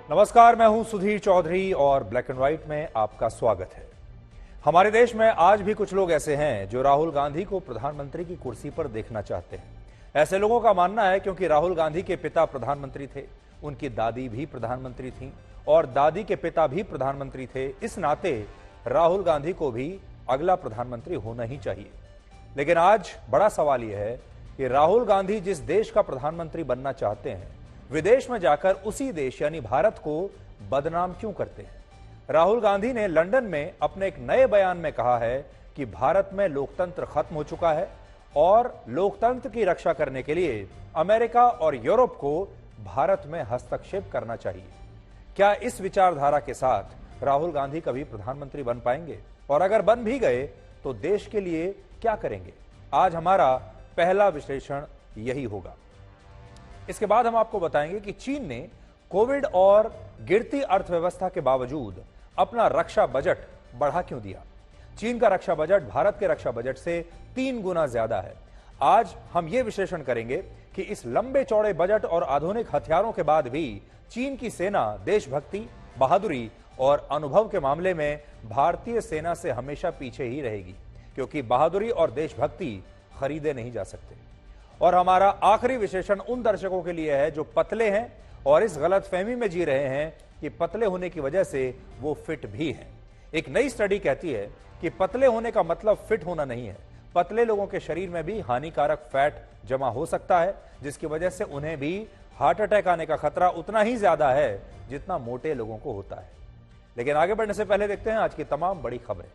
नमस्कार, मैं हूं सुधीर चौधरी और ब्लैक एंड व्हाइट में आपका स्वागत है। हमारे देश में आज भी कुछ लोग ऐसे हैं जो राहुल गांधी को प्रधानमंत्री की कुर्सी पर देखना चाहते हैं। ऐसे लोगों का मानना है क्योंकि राहुल गांधी के पिता प्रधानमंत्री थे, उनकी दादी भी प्रधानमंत्री थी और दादी के पिता भी प्रधानमंत्री थे, इस नाते राहुल गांधी को भी अगला प्रधानमंत्री होना ही चाहिए। लेकिन आज बड़ा सवाल यह है कि राहुल गांधी जिस देश का प्रधानमंत्री बनना चाहते हैं, विदेश में जाकर उसी देश यानी भारत को बदनाम क्यों करते हैं? राहुल गांधी ने लंदन में अपने एक नए बयान में कहा है कि भारत में लोकतंत्र खत्म हो चुका है और लोकतंत्र की रक्षा करने के लिए अमेरिका और यूरोप को भारत में हस्तक्षेप करना चाहिए। क्या इस विचारधारा के साथ राहुल गांधी कभी प्रधानमंत्री बन पाएंगे? और अगर बन भी गए तो देश के लिए क्या करेंगे? आज हमारा पहला विश्लेषण यही होगा। इसके बाद हम आपको बताएंगे कि चीन ने कोविड और गिरती अर्थव्यवस्था के बावजूद अपना रक्षा बजट बढ़ा क्यों दिया। चीन का रक्षा बजट भारत के रक्षा बजट से 3 गुना ज्यादा है। आज हम ये विश्लेषण करेंगे कि इस लंबे चौड़े बजट और आधुनिक हथियारों के बाद भी चीन की सेना देशभक्ति, बहादुरी और अनुभव के मामले में भारतीय सेना से हमेशा पीछे ही रहेगी, क्योंकि बहादुरी और देशभक्ति खरीदे नहीं जा सकते। और हमारा आखिरी विश्लेषण उन दर्शकों के लिए है जो पतले हैं और इस गलतफहमी में जी रहे हैं कि पतले होने की वजह से वो फिट भी हैं। एक नई स्टडी कहती है कि पतले होने का मतलब फिट होना नहीं है। पतले लोगों के शरीर में भी हानिकारक फैट जमा हो सकता है, जिसकी वजह से उन्हें भी हार्ट अटैक आने का खतरा उतना ही ज्यादा है जितना मोटे लोगों को होता है। लेकिन आगे बढ़ने से पहले देखते हैं आज की तमाम बड़ी खबरें।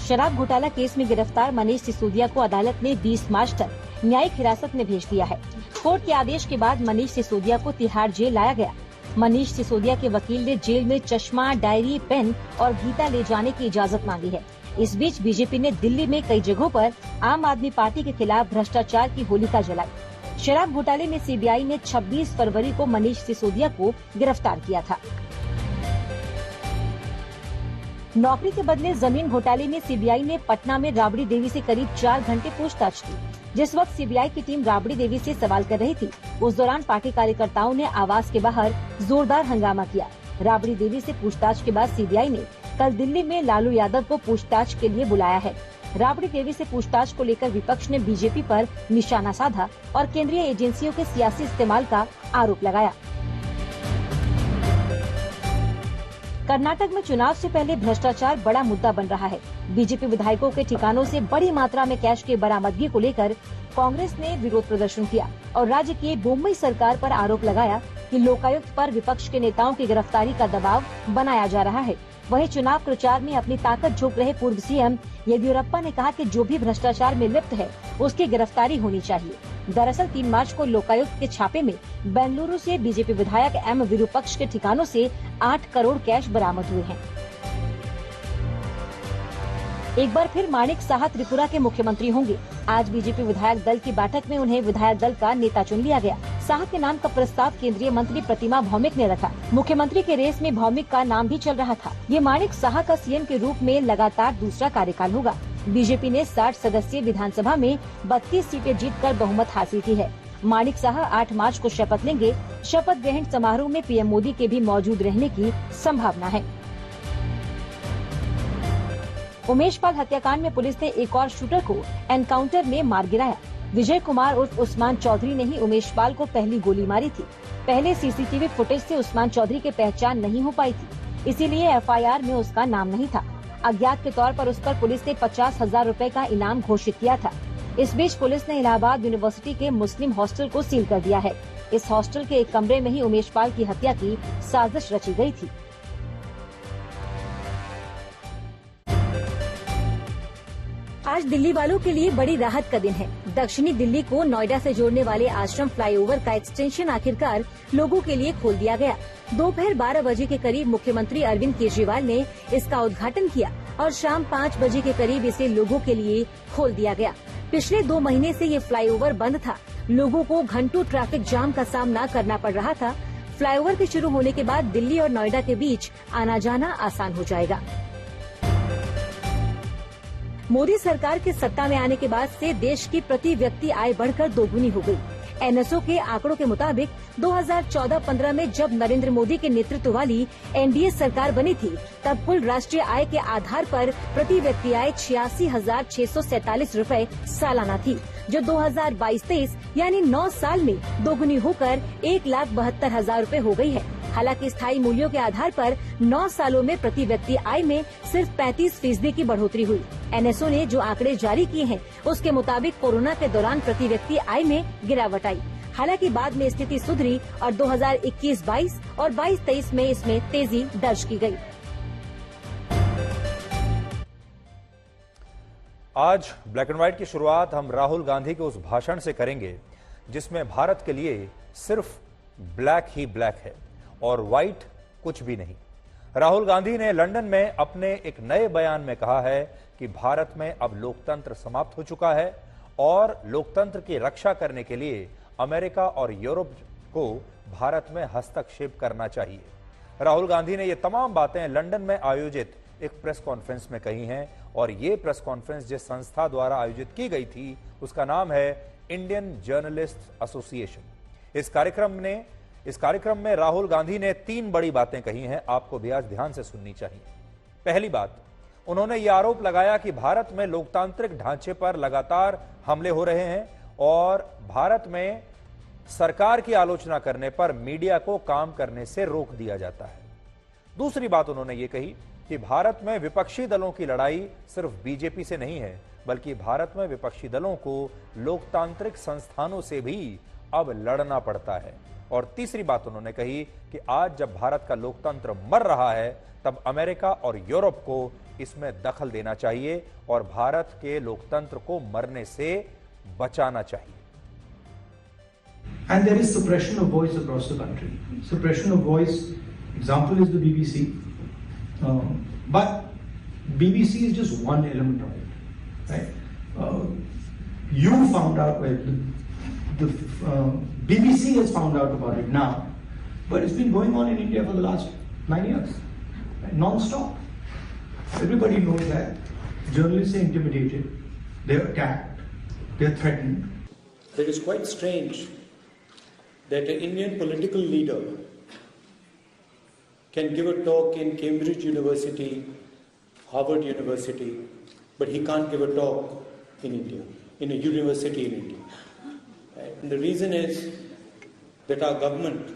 शराब घोटाला केस में गिरफ्तार मनीष सिसोदिया को अदालत ने 20 मार्च तक न्यायिक हिरासत में भेज दिया है। कोर्ट के आदेश के बाद मनीष सिसोदिया को तिहाड़ जेल लाया गया। मनीष सिसोदिया के वकील ने जेल में चश्मा, डायरी, पेन और गीता ले जाने की इजाजत मांगी है। इस बीच बीजेपी ने दिल्ली में कई जगहों पर आम आदमी पार्टी के खिलाफ भ्रष्टाचार की होलिका जलाई। शराब घोटाले में सीबीआई ने 26 फरवरी को मनीष सिसोदिया को गिरफ्तार किया था। नौकरी के बदले जमीन घोटाले में सीबीआई ने पटना में राबड़ी देवी से करीब 4 घंटे पूछताछ की। जिस वक्त सीबीआई की टीम राबड़ी देवी से सवाल कर रही थी, उस दौरान पार्टी कार्यकर्ताओं ने आवास के बाहर जोरदार हंगामा किया। राबड़ी देवी से पूछताछ के बाद सीबीआई ने कल दिल्ली में लालू यादव को पूछताछ के लिए बुलाया है। राबड़ी देवी से पूछताछ को लेकर विपक्ष ने बीजेपी पर निशाना साधा और केंद्रीय एजेंसियों के सियासी इस्तेमाल का आरोप लगाया। कर्नाटक में चुनाव से पहले भ्रष्टाचार बड़ा मुद्दा बन रहा है। बीजेपी विधायकों के ठिकानों से बड़ी मात्रा में कैश की बरामदगी को लेकर कांग्रेस ने विरोध प्रदर्शन किया और राज्य की मुंबई सरकार पर आरोप लगाया कि लोकायुक्त पर विपक्ष के नेताओं की गिरफ्तारी का दबाव बनाया जा रहा है। वहीं चुनाव प्रचार में अपनी ताकत झोंक रहे पूर्व सीएम येदियुरप्पा ने कहा कि जो भी भ्रष्टाचार में लिप्त है उसकी गिरफ्तारी होनी चाहिए। दरअसल 3 मार्च को लोकायुक्त के छापे में बेंगलुरु से बीजेपी विधायक एम विरूपक्ष के ठिकानों से 8 करोड़ कैश बरामद हुए हैं। एक बार फिर माणिक साहा त्रिपुरा के मुख्यमंत्री होंगे। आज बीजेपी विधायक दल की बैठक में उन्हें विधायक दल का नेता चुन लिया गया। साहा के नाम का प्रस्ताव केंद्रीय मंत्री प्रतिमा भौमिक ने रखा। मुख्यमंत्री के रेस में भौमिक का नाम भी चल रहा था। ये माणिक साहा का सीएम के रूप में लगातार दूसरा कार्यकाल होगा। बीजेपी ने 60 सदस्यीय विधानसभा में 32 सीटें जीतकर बहुमत हासिल की है। माणिक साहा 8 मार्च को शपथ लेंगे। शपथ ग्रहण समारोह में पीएम मोदी के भी मौजूद रहने की संभावना है। उमेश पाल हत्याकांड में पुलिस ने एक और शूटर को एनकाउंटर में मार गिराया। विजय कुमार उर्फ उस्मान चौधरी ने ही उमेश पाल को पहली गोली मारी थी। पहले सीसीटीवी फुटेज से उस्मान चौधरी की पहचान नहीं हो पाई थी, इसीलिए एफआईआर में उसका नाम नहीं था। अज्ञात के तौर पर उस पर पुलिस ने 50,000 रुपए का इनाम घोषित किया था। इस बीच पुलिस ने इलाहाबाद यूनिवर्सिटी के मुस्लिम हॉस्टल को सील कर दिया है। इस हॉस्टल के एक कमरे में ही उमेश पाल की हत्या की साजिश रची गई थी। आज दिल्ली वालों के लिए बड़ी राहत का दिन है। दक्षिणी दिल्ली को नोएडा से जोड़ने वाले आश्रम फ्लाईओवर का एक्सटेंशन आखिरकार लोगों के लिए खोल दिया गया। दोपहर 12 बजे के करीब मुख्यमंत्री अरविंद केजरीवाल ने इसका उद्घाटन किया और शाम 5 बजे के करीब इसे लोगों के लिए खोल दिया गया। पिछले 2 महीने से ये फ्लाईओवर बंद था। लोगों को घंटों ट्रैफिक जाम का सामना करना पड़ रहा था। फ्लाईओवर के शुरू होने के बाद दिल्ली और नोएडा के बीच आना जाना आसान हो जाएगा। मोदी सरकार के सत्ता में आने के बाद से देश की प्रति व्यक्ति आय बढ़कर दोगुनी हो गई। एनएसओ के आंकड़ों के मुताबिक 2014-15 में जब नरेंद्र मोदी के नेतृत्व वाली एनडीए सरकार बनी थी, तब कुल राष्ट्रीय आय के आधार पर प्रति व्यक्ति आय 86,647 रूपए सालाना थी, जो 2022-23 यानी 9 साल में दोगुनी होकर 1,72,000 रूपए हो गई है। हालांकि स्थायी मूल्यों के आधार पर 9 सालों में प्रति व्यक्ति आय में सिर्फ 35% की बढ़ोतरी हुई। एनएसओ ने जो आंकड़े जारी किए हैं, उसके मुताबिक कोरोना के दौरान प्रति व्यक्ति आय में गिरावट आई। हालांकि बाद में स्थिति सुधरी और 2021-22 और 22-23 में इसमें तेजी दर्ज की गई। आज ब्लैक एंड व्हाइट की शुरुआत हम राहुल गांधी के उस भाषण से करेंगे जिसमें भारत के लिए सिर्फ ब्लैक ही ब्लैक है और व्हाइट कुछ भी नहीं। राहुल गांधी ने लंदन में अपने एक नए बयान में कहा है कि भारत में अब लोकतंत्र समाप्त हो चुका है और लोकतंत्र की रक्षा करने के लिए अमेरिका और यूरोप को भारत में हस्तक्षेप करना चाहिए। राहुल गांधी ने ये तमाम बातें लंदन में आयोजित एक प्रेस कॉन्फ्रेंस में कही हैं और ये प्रेस कॉन्फ्रेंस जिस संस्था द्वारा आयोजित की गई थी उसका नाम है इंडियन जर्नलिस्ट एसोसिएशन। इस कार्यक्रम में राहुल गांधी ने 3 बड़ी बातें कही हैं, आपको भी आज ध्यान से सुननी चाहिए। पहली बात, उन्होंने यह आरोप लगाया कि भारत में लोकतांत्रिक ढांचे पर लगातार हमले हो रहे हैं और भारत में सरकार की आलोचना करने पर मीडिया को काम करने से रोक दिया जाता है। दूसरी बात उन्होंने ये कही कि भारत में विपक्षी दलों की लड़ाई सिर्फ बीजेपी से नहीं है, बल्कि भारत में विपक्षी दलों को लोकतांत्रिक संस्थानों से भी अब लड़ना पड़ता है। और तीसरी बात उन्होंने कही कि आज जब भारत का लोकतंत्र मर रहा है, तब अमेरिका और यूरोप को इसमें दखल देना चाहिए और भारत के लोकतंत्र को मरने से बचाना चाहिए। And there is suppression of voice across the country. Suppression of voice, example is the BBC. But BBC is just one element of it, right? You found out, well, the BBC has found out about it now, but it's been going on in India for the last 9 years, right? Non-stop. Everybody knows that. Journalists are intimidated, they're attacked, they're threatened. It is quite strange that an Indian political leader can give a talk in Cambridge University, Harvard University, but he can't give a talk in India, in a university in India. And the reason is that our government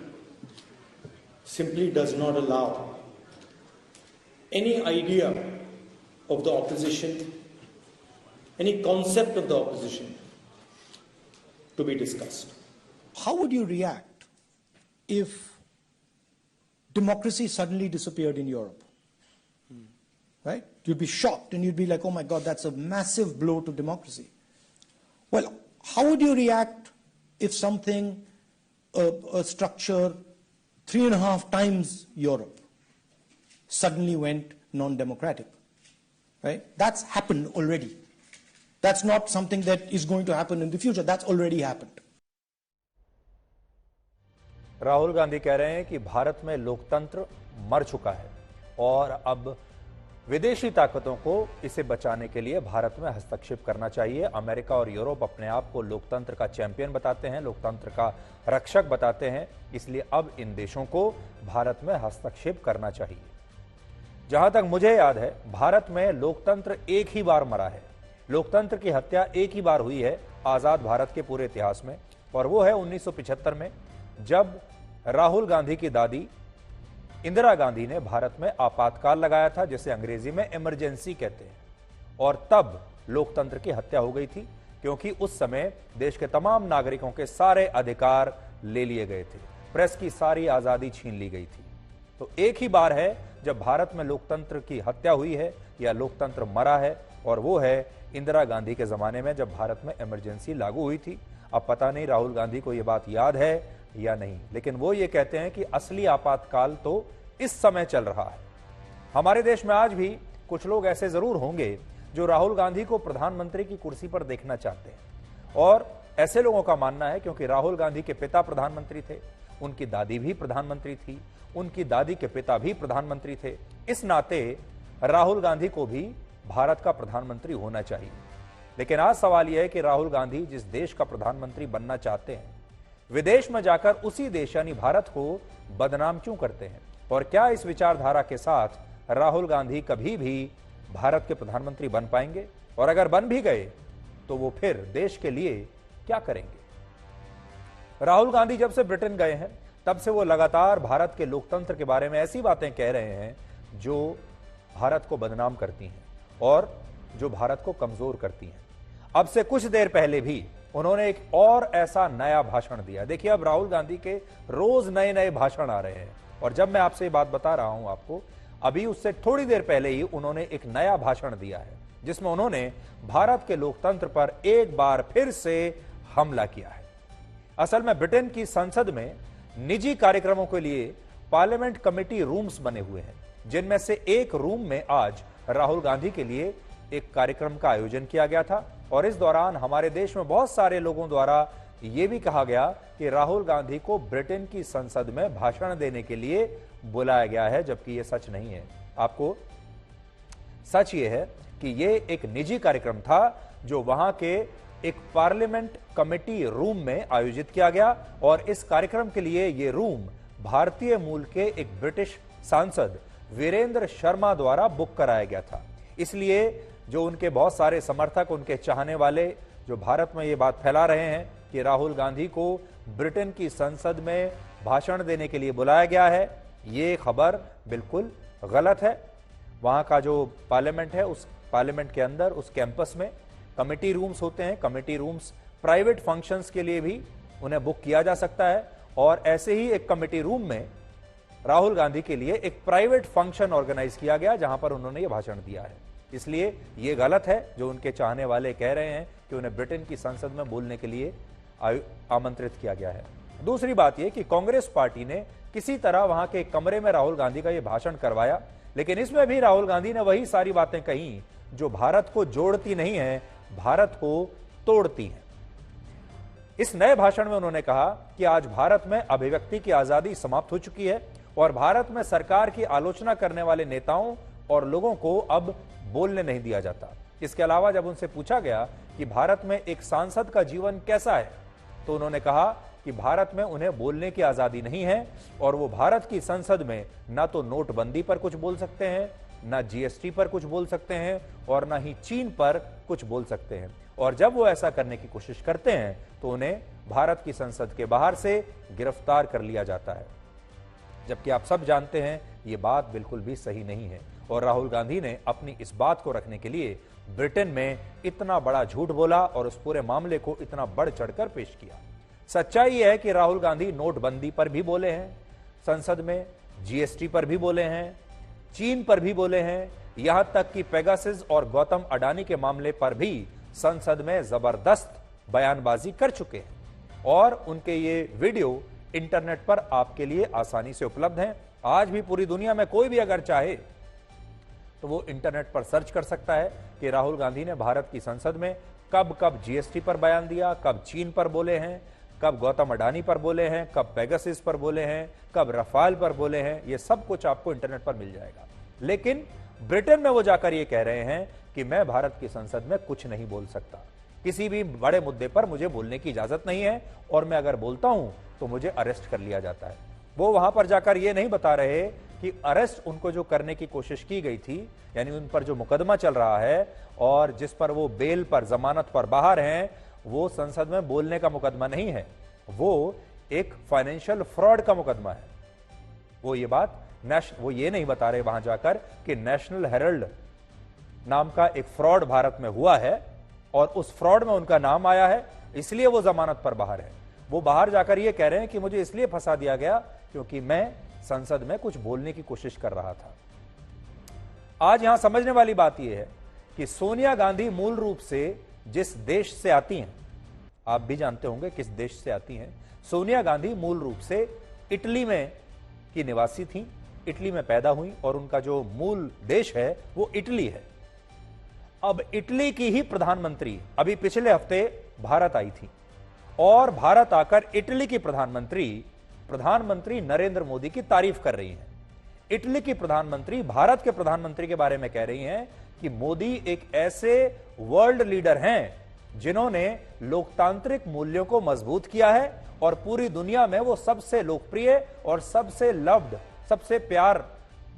simply does not allow any idea of the opposition, any concept of the opposition to be discussed. How would you react if democracy suddenly disappeared in Europe? Right? You'd be shocked and you'd be like, oh my God, that's a massive blow to democracy. Well, how would you react if something, a structure 3.5 times Europe suddenly went non-democratic? Right? That's happened already. That's not something that is going to happen in the future. That's already happened. Rahul Gandhi कह रहे हैं कि भारत में लोकतंत्र मर चुका है और अब विदेशी ताकतों को इसे बचाने के लिए भारत में हस्तक्षेप करना चाहिए। अमेरिका और यूरोप अपने आप को लोकतंत्र का चैंपियन बताते हैं, लोकतंत्र का रक्षक बताते हैं, इसलिए अब इन देशों को भारत में हस्तक्षेप करना चाहिए। जहां तक मुझे याद है, भारत में लोकतंत्र एक ही बार मरा है। लोकतंत्र की हत्या एक ही बार हुई है आजाद भारत के पूरे इतिहास में, और वो है 1975 में, जब राहुल गांधी की दादी इंदिरा गांधी ने भारत में आपातकाल लगाया था, जिसे अंग्रेजी में इमरजेंसी कहते हैं, और तब लोकतंत्र की हत्या हो गई थी, क्योंकि उस समय देश के तमाम नागरिकों के सारे अधिकार ले लिए गए थे, प्रेस की सारी आजादी छीन ली गई थी। तो एक ही बार है जब भारत में लोकतंत्र की हत्या हुई है या लोकतंत्र मरा है, और वो है इंदिरा गांधी के जमाने में जब भारत में इमरजेंसी लागू हुई थी। अब पता नहीं राहुल गांधी को यह बात याद है या नहीं, लेकिन वो ये कहते हैं कि असली आपातकाल तो इस समय चल रहा है। हमारे देश में आज भी कुछ लोग ऐसे जरूर होंगे जो राहुल गांधी को प्रधानमंत्री की कुर्सी पर देखना चाहते हैं, और ऐसे लोगों का मानना है क्योंकि राहुल गांधी के पिता प्रधानमंत्री थे, उनकी दादी भी प्रधानमंत्री थी, उनकी दादी के पिता भी प्रधानमंत्री थे, इस नाते राहुल गांधी को भी भारत का प्रधानमंत्री होना चाहिए। लेकिन आज सवाल यह है कि राहुल गांधी जिस देश का प्रधानमंत्री बनना चाहते हैं, विदेश में जाकर उसी देश यानी भारत को बदनाम क्यों करते हैं? और क्या इस विचारधारा के साथ राहुल गांधी कभी भी भारत के प्रधानमंत्री बन पाएंगे? और अगर बन भी गए तो वो फिर देश के लिए क्या करेंगे? राहुल गांधी जब से ब्रिटेन गए हैं तब से वो लगातार भारत के लोकतंत्र के बारे में ऐसी बातें कह रहे हैं जो भारत को बदनाम करती हैं और जो भारत को कमजोर करती हैं। अब से कुछ देर पहले भी उन्होंने एक और ऐसा नया भाषण दिया। देखिए, अब राहुल गांधी के रोज नए नए भाषण आ रहे हैं और जब मैं आपसे ये बात बता रहा हूं आपको, अभी उससे थोड़ी देर पहले ही उन्होंने एक नया भाषण दिया है जिसमें उन्होंने भारत के लोकतंत्र पर एक बार फिर से हमला किया है। असल में ब्रिटेन की संसद में निजी कार्यक्रमों के लिए पार्लियामेंट कमेटी रूम्स बने हुए हैं, जिनमें से एक रूम में आज राहुल गांधी के लिए एक कार्यक्रम का आयोजन किया गया था और इस दौरान हमारे देश में बहुत सारे लोगों द्वारा यह भी कहा गया कि राहुल गांधी को ब्रिटेन की संसद में भाषण देने के लिए बुलाया गया है, जबकि यह सच नहीं है। आपको सच यह है कि यह एक निजी कार्यक्रम था जो वहां के एक पार्लियामेंट कमेटी रूम में आयोजित किया गया और इस कार्यक्रम के लिए यह रूम भारतीय मूल के एक ब्रिटिश सांसद वीरेंद्र शर्मा द्वारा बुक कराया गया था। इसलिए जो उनके बहुत सारे समर्थक, उनके चाहने वाले जो भारत में ये बात फैला रहे हैं कि राहुल गांधी को ब्रिटेन की संसद में भाषण देने के लिए बुलाया गया है, ये खबर बिल्कुल गलत है। वहां का जो पार्लियामेंट है, उस पार्लियामेंट के अंदर उस कैंपस में कमेटी रूम्स होते हैं। कमेटी रूम्स प्राइवेट फंक्शंस के लिए भी उन्हें बुक किया जा सकता है और ऐसे ही एक कमेटी रूम में राहुल गांधी के लिए एक प्राइवेट फंक्शन ऑर्गेनाइज किया गया जहां पर उन्होंने ये भाषण दिया है। इसलिए ये गलत है जो उनके चाहने वाले कह रहे हैं कि उन्हें ब्रिटेन की संसद में बोलने के लिए आमंत्रित किया गया है। दूसरी बात यह कि कांग्रेस पार्टी ने किसी तरह वहां के कमरे में राहुल गांधी का यह भाषण करवाया, लेकिन इसमें भी राहुल गांधी ने वही सारी बातें कही जो भारत को जोड़ती नहीं है, भारत को तोड़ती हैं। इस नए भाषण में उन्होंने कहा कि आज भारत में अभिव्यक्ति की आजादी समाप्त हो चुकी है और भारत में सरकार की आलोचना करने वाले नेताओं और लोगों को अब बोलने नहीं दिया जाता। इसके अलावा जब उनसे पूछा गया कि भारत में एक सांसद का जीवन कैसा है, तो उन्होंने कहा कि भारत में उन्हें बोलने की आजादी नहीं है और वो भारत की संसद में ना तो नोटबंदी पर कुछ बोल सकते हैं, ना जीएसटी पर कुछ बोल सकते हैं और ना ही चीन पर कुछ बोल सकते हैं। और जब वो ऐसा करने की कोशिश करते हैं तो उन्हें भारत की संसद के बाहर से गिरफ्तार कर लिया जाता है, जबकि आप सब जानते हैं ये बात बिल्कुल भी सही नहीं है। और राहुल गांधी ने अपनी इस बात को रखने के लिए ब्रिटेन में इतना बड़ा झूठ बोला और उस पूरे मामले को इतना बढ़ चढ़कर पेश किया। सच्चाई यह है कि राहुल गांधी नोटबंदी पर भी बोले हैं संसद में, जीएसटी पर भी बोले हैं, चीन पर भी बोले हैं, यहां तक कि पेगासस और गौतम अडानी के मामले पर भी संसद में जबरदस्त बयानबाजी कर चुके हैं और उनके ये वीडियो इंटरनेट पर आपके लिए आसानी से उपलब्ध हैं। आज भी पूरी दुनिया में कोई भी अगर चाहे तो वो इंटरनेट पर सर्च कर सकता है कि राहुल गांधी ने भारत की संसद में कब कब जीएसटी पर बयान दिया, कब चीन पर बोले हैं, कब गौतम अडानी पर बोले हैं, कब पेगासस पर बोले हैं, कब रफाल पर बोले हैं। ये सब कुछ आपको इंटरनेट पर मिल जाएगा। लेकिन ब्रिटेन में वो जाकर ये कह रहे हैं कि मैं भारत की संसद में कुछ नहीं बोल सकता, किसी भी बड़े मुद्दे पर मुझे बोलने की इजाजत नहीं है और मैं अगर बोलता हूं तो मुझे अरेस्ट कर लिया जाता है। वो वहां पर जाकर ये नहीं बता रहे कि अरेस्ट उनको जो करने की कोशिश की गई थी, यानी उन पर जो मुकदमा चल रहा है और जिस पर वो बेल पर, जमानत पर बाहर हैं, वो संसद में बोलने का मुकदमा नहीं है, वो एक फाइनेंशियल फ्रॉड का मुकदमा है। वो ये नहीं बता रहे वहां जाकर कि नेशनल हेरल्ड नाम का एक फ्रॉड भारत में हुआ है और उस फ्रॉड में उनका नाम आया है, इसलिए वो जमानत पर बाहर है। वो बाहर जाकर ये कह रहे हैं कि मुझे इसलिए फंसा दिया गया क्योंकि मैं संसद में कुछ बोलने की कोशिश कर रहा था। आज यहां समझने वाली बात यह है कि सोनिया गांधी मूल रूप से जिस देश से आती हैं, आप भी जानते होंगे किस देश से आती हैं। सोनिया गांधी मूल रूप से इटली में की निवासी थी, इटली में पैदा हुई और उनका जो मूल देश है वो इटली है। अब इटली की ही प्रधानमंत्री अभी पिछले हफ्ते भारत आई थी और भारत आकर इटली की प्रधानमंत्री नरेंद्र मोदी की तारीफ कर रही हैं। इटली की प्रधानमंत्री भारत के प्रधानमंत्री के बारे में कह रही हैं कि मोदी एक ऐसे वर्ल्ड लीडर हैं जिन्होंने लोकतांत्रिक मूल्यों को मजबूत किया है और पूरी दुनिया में वो सबसे लोकप्रिय और सबसे लव्ड, सबसे प्यार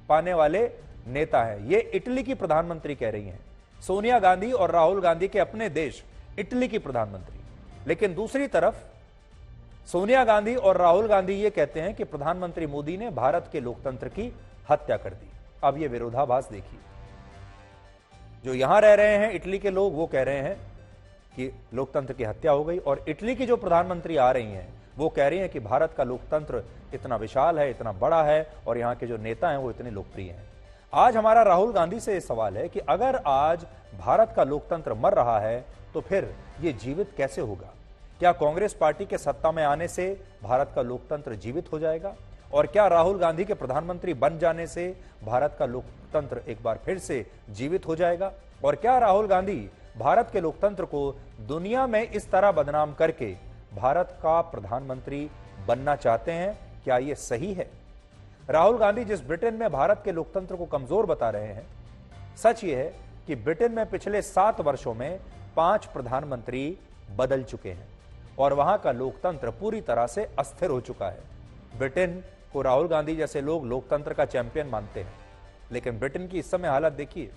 पाने वाले नेता हैं। ये इटली की प्रधानमंत्री कह रही हैं, सोनिया गांधी और राहुल गांधी के अपने देश इटली की प्रधानमंत्री। लेकिन दूसरी तरफ सोनिया गांधी और राहुल गांधी ये कहते हैं कि प्रधानमंत्री मोदी ने भारत के लोकतंत्र की हत्या कर दी। अब ये विरोधाभास देखिए, जो यहां रह रहे हैं इटली के लोग वो कह रहे हैं कि लोकतंत्र की हत्या हो गई, और इटली की जो प्रधानमंत्री आ रही हैं वो कह रही हैं कि भारत का लोकतंत्र इतना विशाल है, इतना बड़ा है, और यहां के जो नेता हैं वो इतने लोकप्रिय हैं। आज हमारा राहुल गांधी से यह सवाल है कि अगर आज भारत का लोकतंत्र मर रहा है तो फिर ये जीवित कैसे होगा? क्या कांग्रेस पार्टी के सत्ता में आने से भारत का लोकतंत्र जीवित हो जाएगा? और क्या राहुल गांधी के प्रधानमंत्री बन जाने से भारत का लोकतंत्र एक बार फिर से जीवित हो जाएगा? और क्या राहुल गांधी भारत के लोकतंत्र को दुनिया में इस तरह बदनाम करके भारत का प्रधानमंत्री बनना चाहते हैं? क्या यह सही है? राहुल गांधी जिस ब्रिटेन में भारत के लोकतंत्र को कमजोर बता रहे हैं, सच यह है कि ब्रिटेन में पिछले 7 वर्षों में 5 प्रधानमंत्री बदल चुके हैं और वहां का लोकतंत्र पूरी तरह से अस्थिर हो चुका है। ब्रिटेन को राहुल गांधी जैसे लोग लोकतंत्र का चैंपियन मानते हैं, लेकिन ब्रिटेन की इस समय हालत देखिए,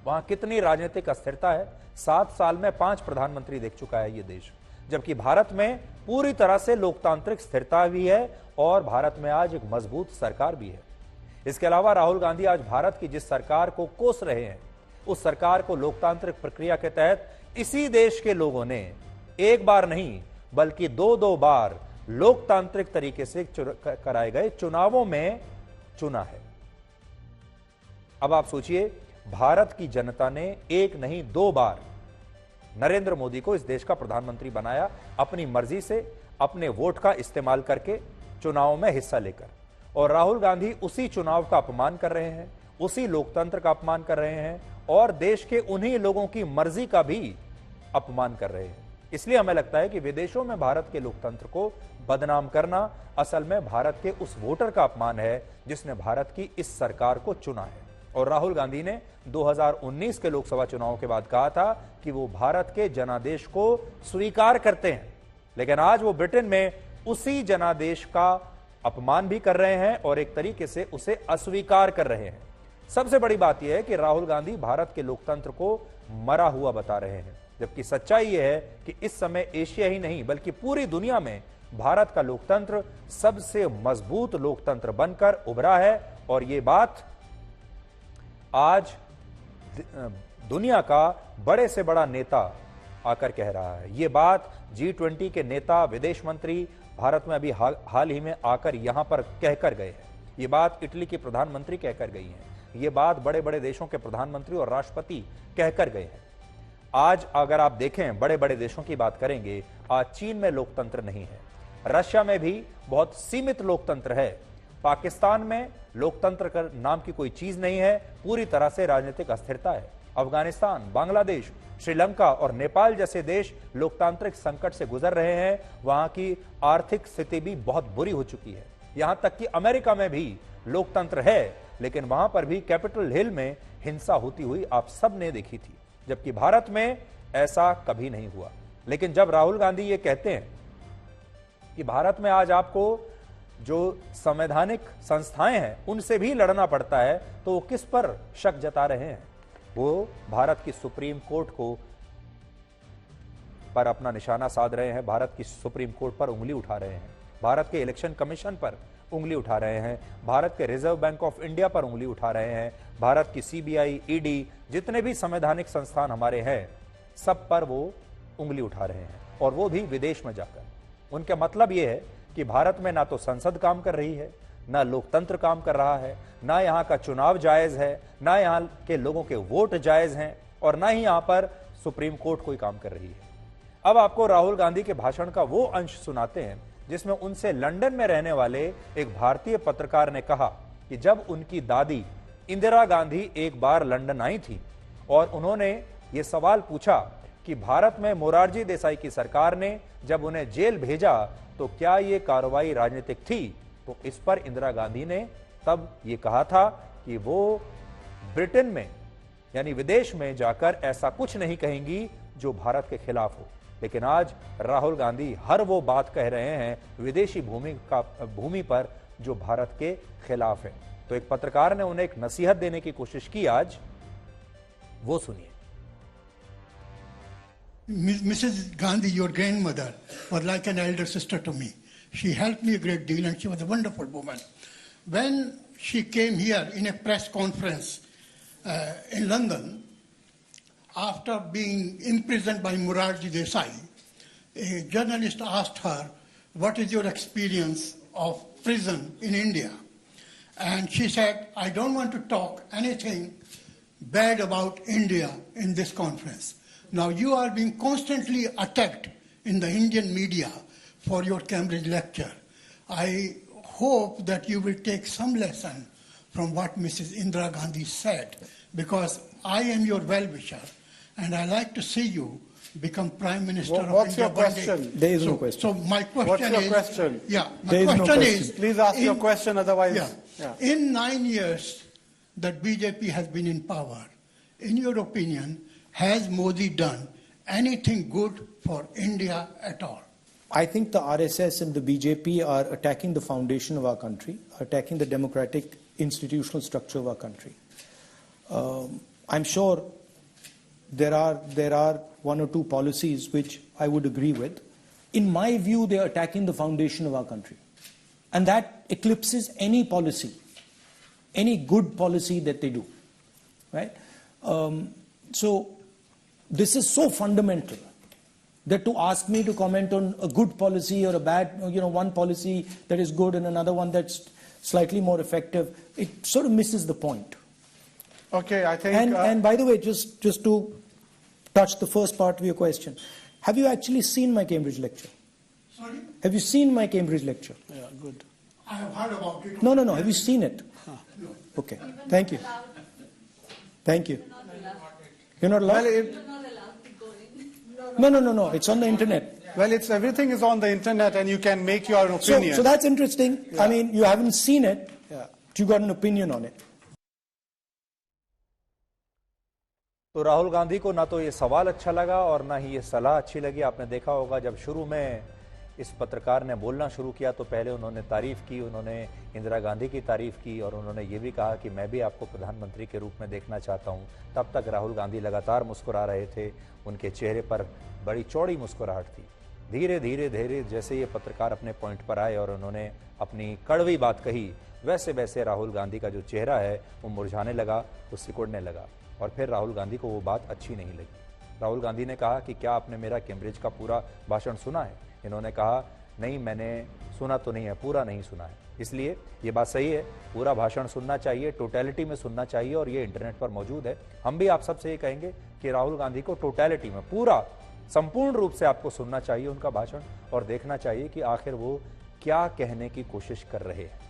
वहां कितनी राजनीतिक अस्थिरता है। 7 साल में 5 प्रधानमंत्री देख चुका है ये देश, जबकि भारत में पूरी तरह से लोकतांत्रिक स्थिरता भी है और भारत में आज एक मजबूत सरकार भी है। इसके अलावा राहुल गांधी आज भारत की जिस सरकार को कोस रहे हैं, उस सरकार को लोकतांत्रिक प्रक्रिया के तहत इसी देश के लोगों ने एक बार नहीं बल्कि 2-2 बार लोकतांत्रिक तरीके से कराए गए चुनावों में चुना है। अब आप सोचिए, भारत की जनता ने एक नहीं 2 बार नरेंद्र मोदी को इस देश का प्रधानमंत्री बनाया, अपनी मर्जी से, अपने वोट का इस्तेमाल करके, चुनाव में हिस्सा लेकर। और राहुल गांधी उसी चुनाव का अपमान कर रहे हैं, उसी लोकतंत्र का अपमान कर रहे हैं और देश के उन्हीं लोगों की मर्जी का भी अपमान कर रहे हैं। इसलिए हमें लगता है कि विदेशों में भारत के लोकतंत्र को बदनाम करना असल में भारत के उस वोटर का अपमान है जिसने भारत की इस सरकार को चुना है। और राहुल गांधी ने 2019 के लोकसभा चुनाव के बाद कहा था कि वो भारत के जनादेश को स्वीकार करते हैं, लेकिन आज वो ब्रिटेन में उसी जनादेश का अपमान भी कर रहे हैं और एक तरीके से उसे अस्वीकार कर रहे हैं। सबसे बड़ी बात यह है कि राहुल गांधी भारत के लोकतंत्र को मरा हुआ बता रहे हैं, जबकि सच्चाई यह है कि इस समय एशिया ही नहीं बल्कि पूरी दुनिया में भारत का लोकतंत्र सबसे मजबूत लोकतंत्र बनकर उभरा है। और यह बात आज दुनिया का बड़े से बड़ा नेता आकर कह रहा है। यह बात G20 के नेता, विदेश मंत्री भारत में अभी हाल ही में आकर यहां पर कहकर गए हैं। यह बात इटली की प्रधानमंत्री कहकर गई है। यह बात बड़े बड़े देशों के प्रधानमंत्री और राष्ट्रपति कहकर गए हैं। आज अगर आप देखें, बड़े बड़े देशों की बात करेंगे, आज चीन में लोकतंत्र नहीं है, रशिया में भी बहुत सीमित लोकतंत्र है, पाकिस्तान में लोकतंत्र का नाम की कोई चीज नहीं है, पूरी तरह से राजनीतिक अस्थिरता है। अफगानिस्तान, बांग्लादेश, श्रीलंका और नेपाल जैसे देश लोकतांत्रिक संकट से गुजर रहे हैं। वहां की आर्थिक स्थिति भी बहुत बुरी हो चुकी है। यहां तक कि अमेरिका में भी लोकतंत्र है, लेकिन वहां पर भी कैपिटल हिल में हिंसा होती हुई आप सब ने देखी थी, जबकि भारत में ऐसा कभी नहीं हुआ। लेकिन जब राहुल गांधी ये कहते हैं कि भारत में आज आपको जो संवैधानिक संस्थाएं हैं उनसे भी लड़ना पड़ता है, तो वो किस पर शक जता रहे हैं? वो भारत की सुप्रीम कोर्ट को पर अपना निशाना साध रहे हैं, भारत की सुप्रीम कोर्ट पर उंगली उठा रहे हैं, भारत के इलेक्शन कमीशन पर उंगली उठा रहे हैं, भारत के रिजर्व बैंक ऑफ इंडिया पर उंगली उठा रहे हैं, भारत की CBI, ED, जितने भी संवैधानिक संस्थान हमारे हैं, सब पर वो उंगली उठा रहे हैं, और वो भी विदेश में जाकर। उनका मतलब ये है कि भारत में ना तो संसद काम कर रही है, ना लोकतंत्र काम कर रहा है, ना यहाँ का चुनाव जायज है, ना यहाँ के लोगों के वोट जायज हैं, और ना ही यहाँ पर सुप्रीम कोर्ट कोई काम कर रही है। अब आपको राहुल गांधी के भाषण का वो अंश सुनाते हैं जिसमें उनसे लंदन में रहने वाले एक भारतीय पत्रकार ने कहा कि जब उनकी दादी इंदिरा गांधी एक बार लंदन आई थी और उन्होंने ये सवाल पूछा कि भारत में मोरारजी देसाई की सरकार ने जब उन्हें जेल भेजा तो क्या ये कार्रवाई राजनीतिक थी, तो इस पर इंदिरा गांधी ने तब ये कहा था कि वो ब्रिटेन में यानी विदेश में जाकर ऐसा कुछ नहीं कहेंगी जो भारत के खिलाफ हो। लेकिन आज राहुल गांधी हर वो बात कह रहे हैं विदेशी भूमि पर जो भारत के खिलाफ है। तो एक पत्रकार ने उन्हें एक नसीहत देने की कोशिश की आज, वो सुनिए। Mrs. Gandhi, your grandmother, was like an elder sister to me. She helped me a great deal and she was a wonderful woman. When she came here in a press conference in London, after being imprisoned by Morarji Desai, a journalist asked her, "What is your experience of prison in India?" And she said, "I don't want to talk anything bad about India in this conference. Now you are being constantly attacked in the Indian media for your Cambridge lecture. I hope that you will take some lesson from what Mrs. Indira Gandhi said, because I am your well-wisher and I like to see you become Prime Minister of What's India your question? one day." There is no question. So my question What's your is... question? Yeah, my There is no question question. is... Please ask your question, otherwise... Yeah. In 9 years that BJP has been in power, in your opinion, has Modi done anything good for India at all? I think the RSS and the BJP are attacking the foundation of our country, attacking the democratic institutional structure of our country. I'm sure there are one or two policies which I would agree with. In my view, they are attacking the foundation of our country. And that eclipses any policy, any good policy that they do, right? So this is so fundamental that to ask me to comment on a good policy or a bad, one policy that is good and another one that's slightly more effective, it sort of misses the point. Okay, I think... And by the way, just to touch the first part of your question, have you actually seen my Cambridge lecture? Sorry? Have you seen my Cambridge lecture? Yeah, good. I have heard about it. No. Have you seen it? No. Okay. Thank you. Thank you. You're not allowed? No. It's on the internet. Well, everything is on the internet and you can make your opinion. So that's interesting. Yeah. I mean, you haven't seen it. Yeah. You got an opinion on it. तो राहुल गांधी को ना तो ये सवाल अच्छा लगा और ना ही ये सलाह अच्छी लगी। आपने देखा होगा जब शुरू में इस पत्रकार ने बोलना शुरू किया तो पहले उन्होंने तारीफ की, उन्होंने इंदिरा गांधी की तारीफ की और उन्होंने ये भी कहा कि मैं भी आपको प्रधानमंत्री के रूप में देखना चाहता हूं। तब तक राहुल गांधी लगातार मुस्कुरा रहे थे, उनके चेहरे पर बड़ी चौड़ी मुस्कुराहट थी। धीरे धीरे जैसे ये पत्रकार अपने पॉइंट पर आए और उन्होंने अपनी कड़वी बात कही, वैसे वैसे राहुल गांधी का जो चेहरा है वो मुरझाने लगा, वो सिकुड़ने लगा और फिर राहुल गांधी को वो बात अच्छी नहीं लगी। राहुल गांधी ने कहा कि क्या आपने मेरा कैम्ब्रिज का पूरा भाषण सुना है? इन्होंने कहा नहीं, मैंने सुना तो नहीं है, पूरा नहीं सुना है। इसलिए ये बात सही है, पूरा भाषण सुनना चाहिए, टोटलिटी में सुनना चाहिए और ये इंटरनेट पर मौजूद है। हम भी आप सबसे ये कहेंगे कि राहुल गांधी को टोटलिटी में, पूरा संपूर्ण रूप से आपको सुनना चाहिए उनका भाषण और देखना चाहिए कि आखिर वो क्या कहने की कोशिश कर रहे हैं।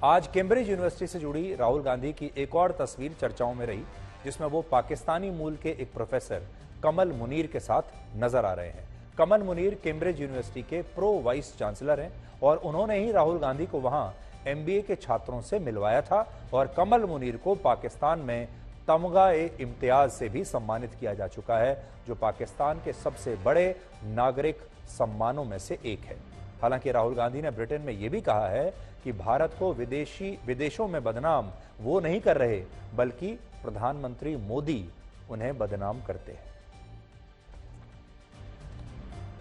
आज कैम्ब्रिज यूनिवर्सिटी से जुड़ी राहुल गांधी की एक और तस्वीर चर्चाओं में रही, जिसमें वो पाकिस्तानी मूल के एक प्रोफेसर कमल मुनीर के साथ नजर आ रहे हैं। कमल मुनीर कैम्ब्रिज यूनिवर्सिटी के प्रो वाइस चांसलर हैं और उन्होंने ही राहुल गांधी को वहां MBA के छात्रों से मिलवाया था और कमल मुनीर को पाकिस्तान में तमगा-ए-इम्तियाज से भी सम्मानित किया जा चुका है, जो पाकिस्तान के सबसे बड़े नागरिक सम्मानों में से एक है। हालांकि राहुल गांधी ने ब्रिटेन में यह भी कहा है कि भारत को विदेशों में बदनाम वो नहीं कर रहे, बल्कि प्रधानमंत्री मोदी उन्हें बदनाम करते हैं।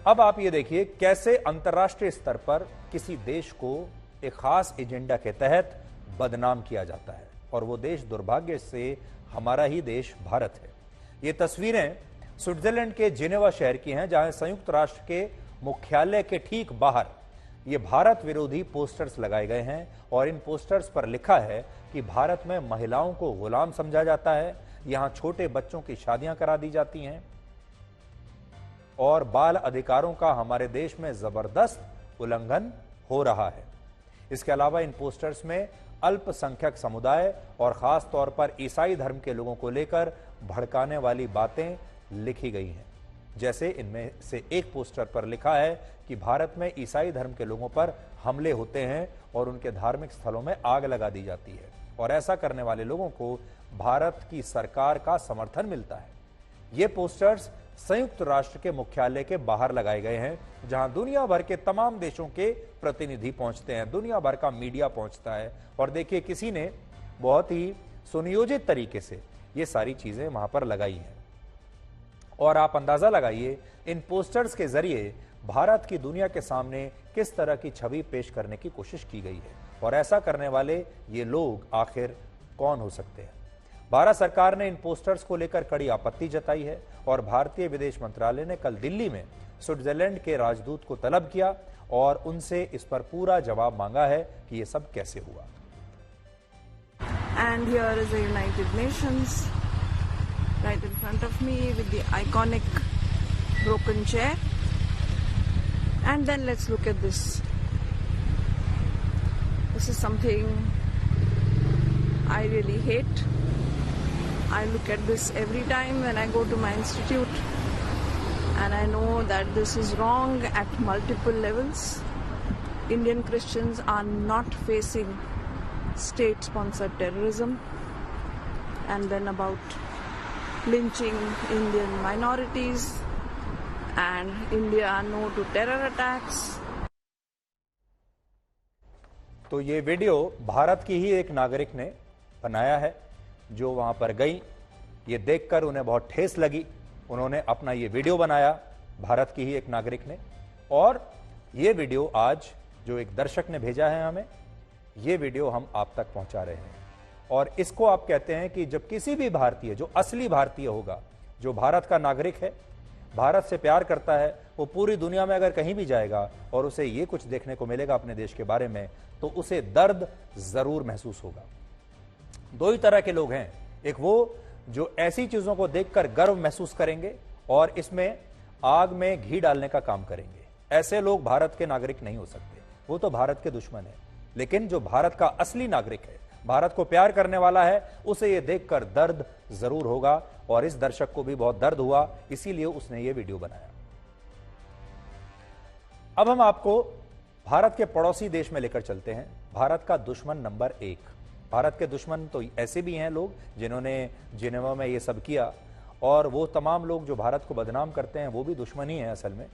अब आप ये देखिए कैसे अंतर्राष्ट्रीय स्तर पर किसी देश को एक खास एजेंडा के तहत बदनाम किया जाता है और वो देश दुर्भाग्य से हमारा ही देश भारत है। ये तस्वीरें स्विट्जरलैंड के जिनेवा शहर की हैं, जहां संयुक्त राष्ट्र के मुख्यालय के ठीक बाहर ये भारत विरोधी पोस्टर्स लगाए गए हैं और इन पोस्टर्स पर लिखा है कि भारत में महिलाओं को गुलाम समझा जाता है, यहां छोटे बच्चों की शादियां करा दी जाती हैं और बाल अधिकारों का हमारे देश में जबरदस्त उल्लंघन हो रहा है। इसके अलावा इन पोस्टर्स में अल्पसंख्यक समुदाय और खास तौर पर ईसाई धर्म के लोगों को लेकर भड़काने वाली बातें लिखी गई हैं। जैसे इनमें से एक पोस्टर पर लिखा है कि भारत में ईसाई धर्म के लोगों पर हमले होते हैं और उनके धार्मिक स्थलों में आग लगा दी जाती है और ऐसा करने वाले लोगों को भारत की सरकार का समर्थन मिलता है। ये पोस्टर्स संयुक्त राष्ट्र के मुख्यालय के बाहर लगाए गए हैं, जहां दुनिया भर के तमाम देशों के प्रतिनिधि पहुंचते हैं, दुनिया भर का मीडिया पहुंचता है। और देखिए, किसी ने बहुत ही सुनियोजित तरीके से ये सारी चीजें वहां पर लगाई हैं। और आप अंदाजा लगाइए, इन पोस्टर्स के जरिए भारत की दुनिया के सामने किस तरह की छवि पेश करने की कोशिश की गई है। और ऐसा करने वाले ये लोग आखिर कौन हो सकते हैं? भारत सरकार ने इन पोस्टर्स को लेकर कड़ी आपत्ति जताई है और भारतीय विदेश मंत्रालय ने कल दिल्ली में स्विट्जरलैंड के राजदूत को तलब किया और उनसे इस पर पूरा जवाब मांगा है कि ये सब कैसे हुआ। And here is the United Nations right in front of me with the iconic broken chair. And then let's look at this. This is something I really hate. I look at this every time when I go to my institute, and I know that this is wrong at multiple levels. Indian Christians are not facing state-sponsored terrorism, and then about lynching Indian minorities and India no to terror attacks. तो ये video Bharat की ही एक नागरिक ने बनाया है, जो वहां पर गई। ये देखकर उन्हें बहुत ठेस लगी, उन्होंने अपना ये वीडियो बनाया, भारत की ही एक नागरिक ने। और ये वीडियो आज जो एक दर्शक ने भेजा है हमें, ये वीडियो हम आप तक पहुंचा रहे हैं। और इसको आप कहते हैं कि जब किसी भी भारतीय, जो असली भारतीय होगा, जो भारत का नागरिक है, भारत से प्यार करता है, वो पूरी दुनिया में अगर कहीं भी जाएगा और उसे ये कुछ देखने को मिलेगा अपने देश के बारे में, तो उसे दर्द जरूर महसूस होगा। दो ही तरह के लोग हैं, एक वो जो ऐसी चीजों को देखकर गर्व महसूस करेंगे और इसमें आग में घी डालने का काम करेंगे। ऐसे लोग भारत के नागरिक नहीं हो सकते, वो तो भारत के दुश्मन है। लेकिन जो भारत का असली नागरिक है, भारत को प्यार करने वाला है, उसे ये देखकर दर्द जरूर होगा। और इस दर्शक को भी बहुत दर्द हुआ, इसीलिए उसने ये वीडियो बनाया। अब हम आपको भारत के पड़ोसी देश में लेकर चलते हैं, भारत का दुश्मन नंबर 1। भारत के दुश्मन तो ऐसे भी हैं लोग जिन्होंने जिनेवा में ये सब किया, और वो तमाम लोग जो भारत को बदनाम करते हैं वो भी दुश्मन ही हैं असल में।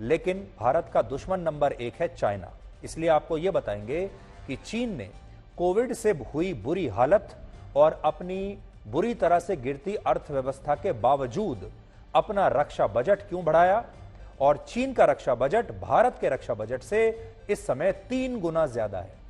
लेकिन भारत का दुश्मन नंबर 1 है चाइना। इसलिए आपको ये बताएंगे कि चीन ने कोविड से हुई बुरी हालत और अपनी बुरी तरह से गिरती अर्थव्यवस्था के बावजूद अपना रक्षा बजट क्यों बढ़ाया, और चीन का रक्षा बजट भारत के रक्षा बजट से इस समय 3 गुना ज्यादा है।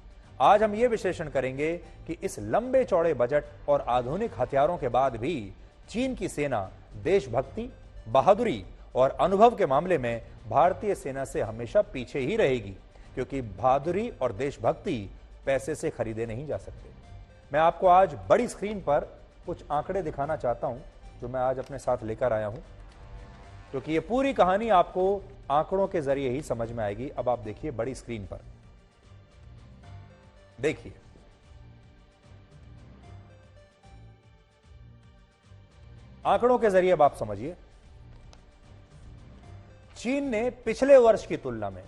आज हम ये विश्लेषण करेंगे कि इस लंबे चौड़े बजट और आधुनिक हथियारों के बाद भी चीन की सेना देशभक्ति, बहादुरी और अनुभव के मामले में भारतीय सेना से हमेशा पीछे ही रहेगी, क्योंकि बहादुरी और देशभक्ति पैसे से खरीदे नहीं जा सकते। मैं आपको आज बड़ी स्क्रीन पर कुछ आंकड़े दिखाना चाहता हूं, जो मैं आज अपने साथ लेकर आया हूं, क्योंकि ये पूरी कहानी आपको आंकड़ों के जरिए ही समझ में आएगी। अब आप देखिए बड़ी स्क्रीन पर, देखिए आंकड़ों के जरिए अब आप समझिए। चीन ने पिछले वर्ष की तुलना में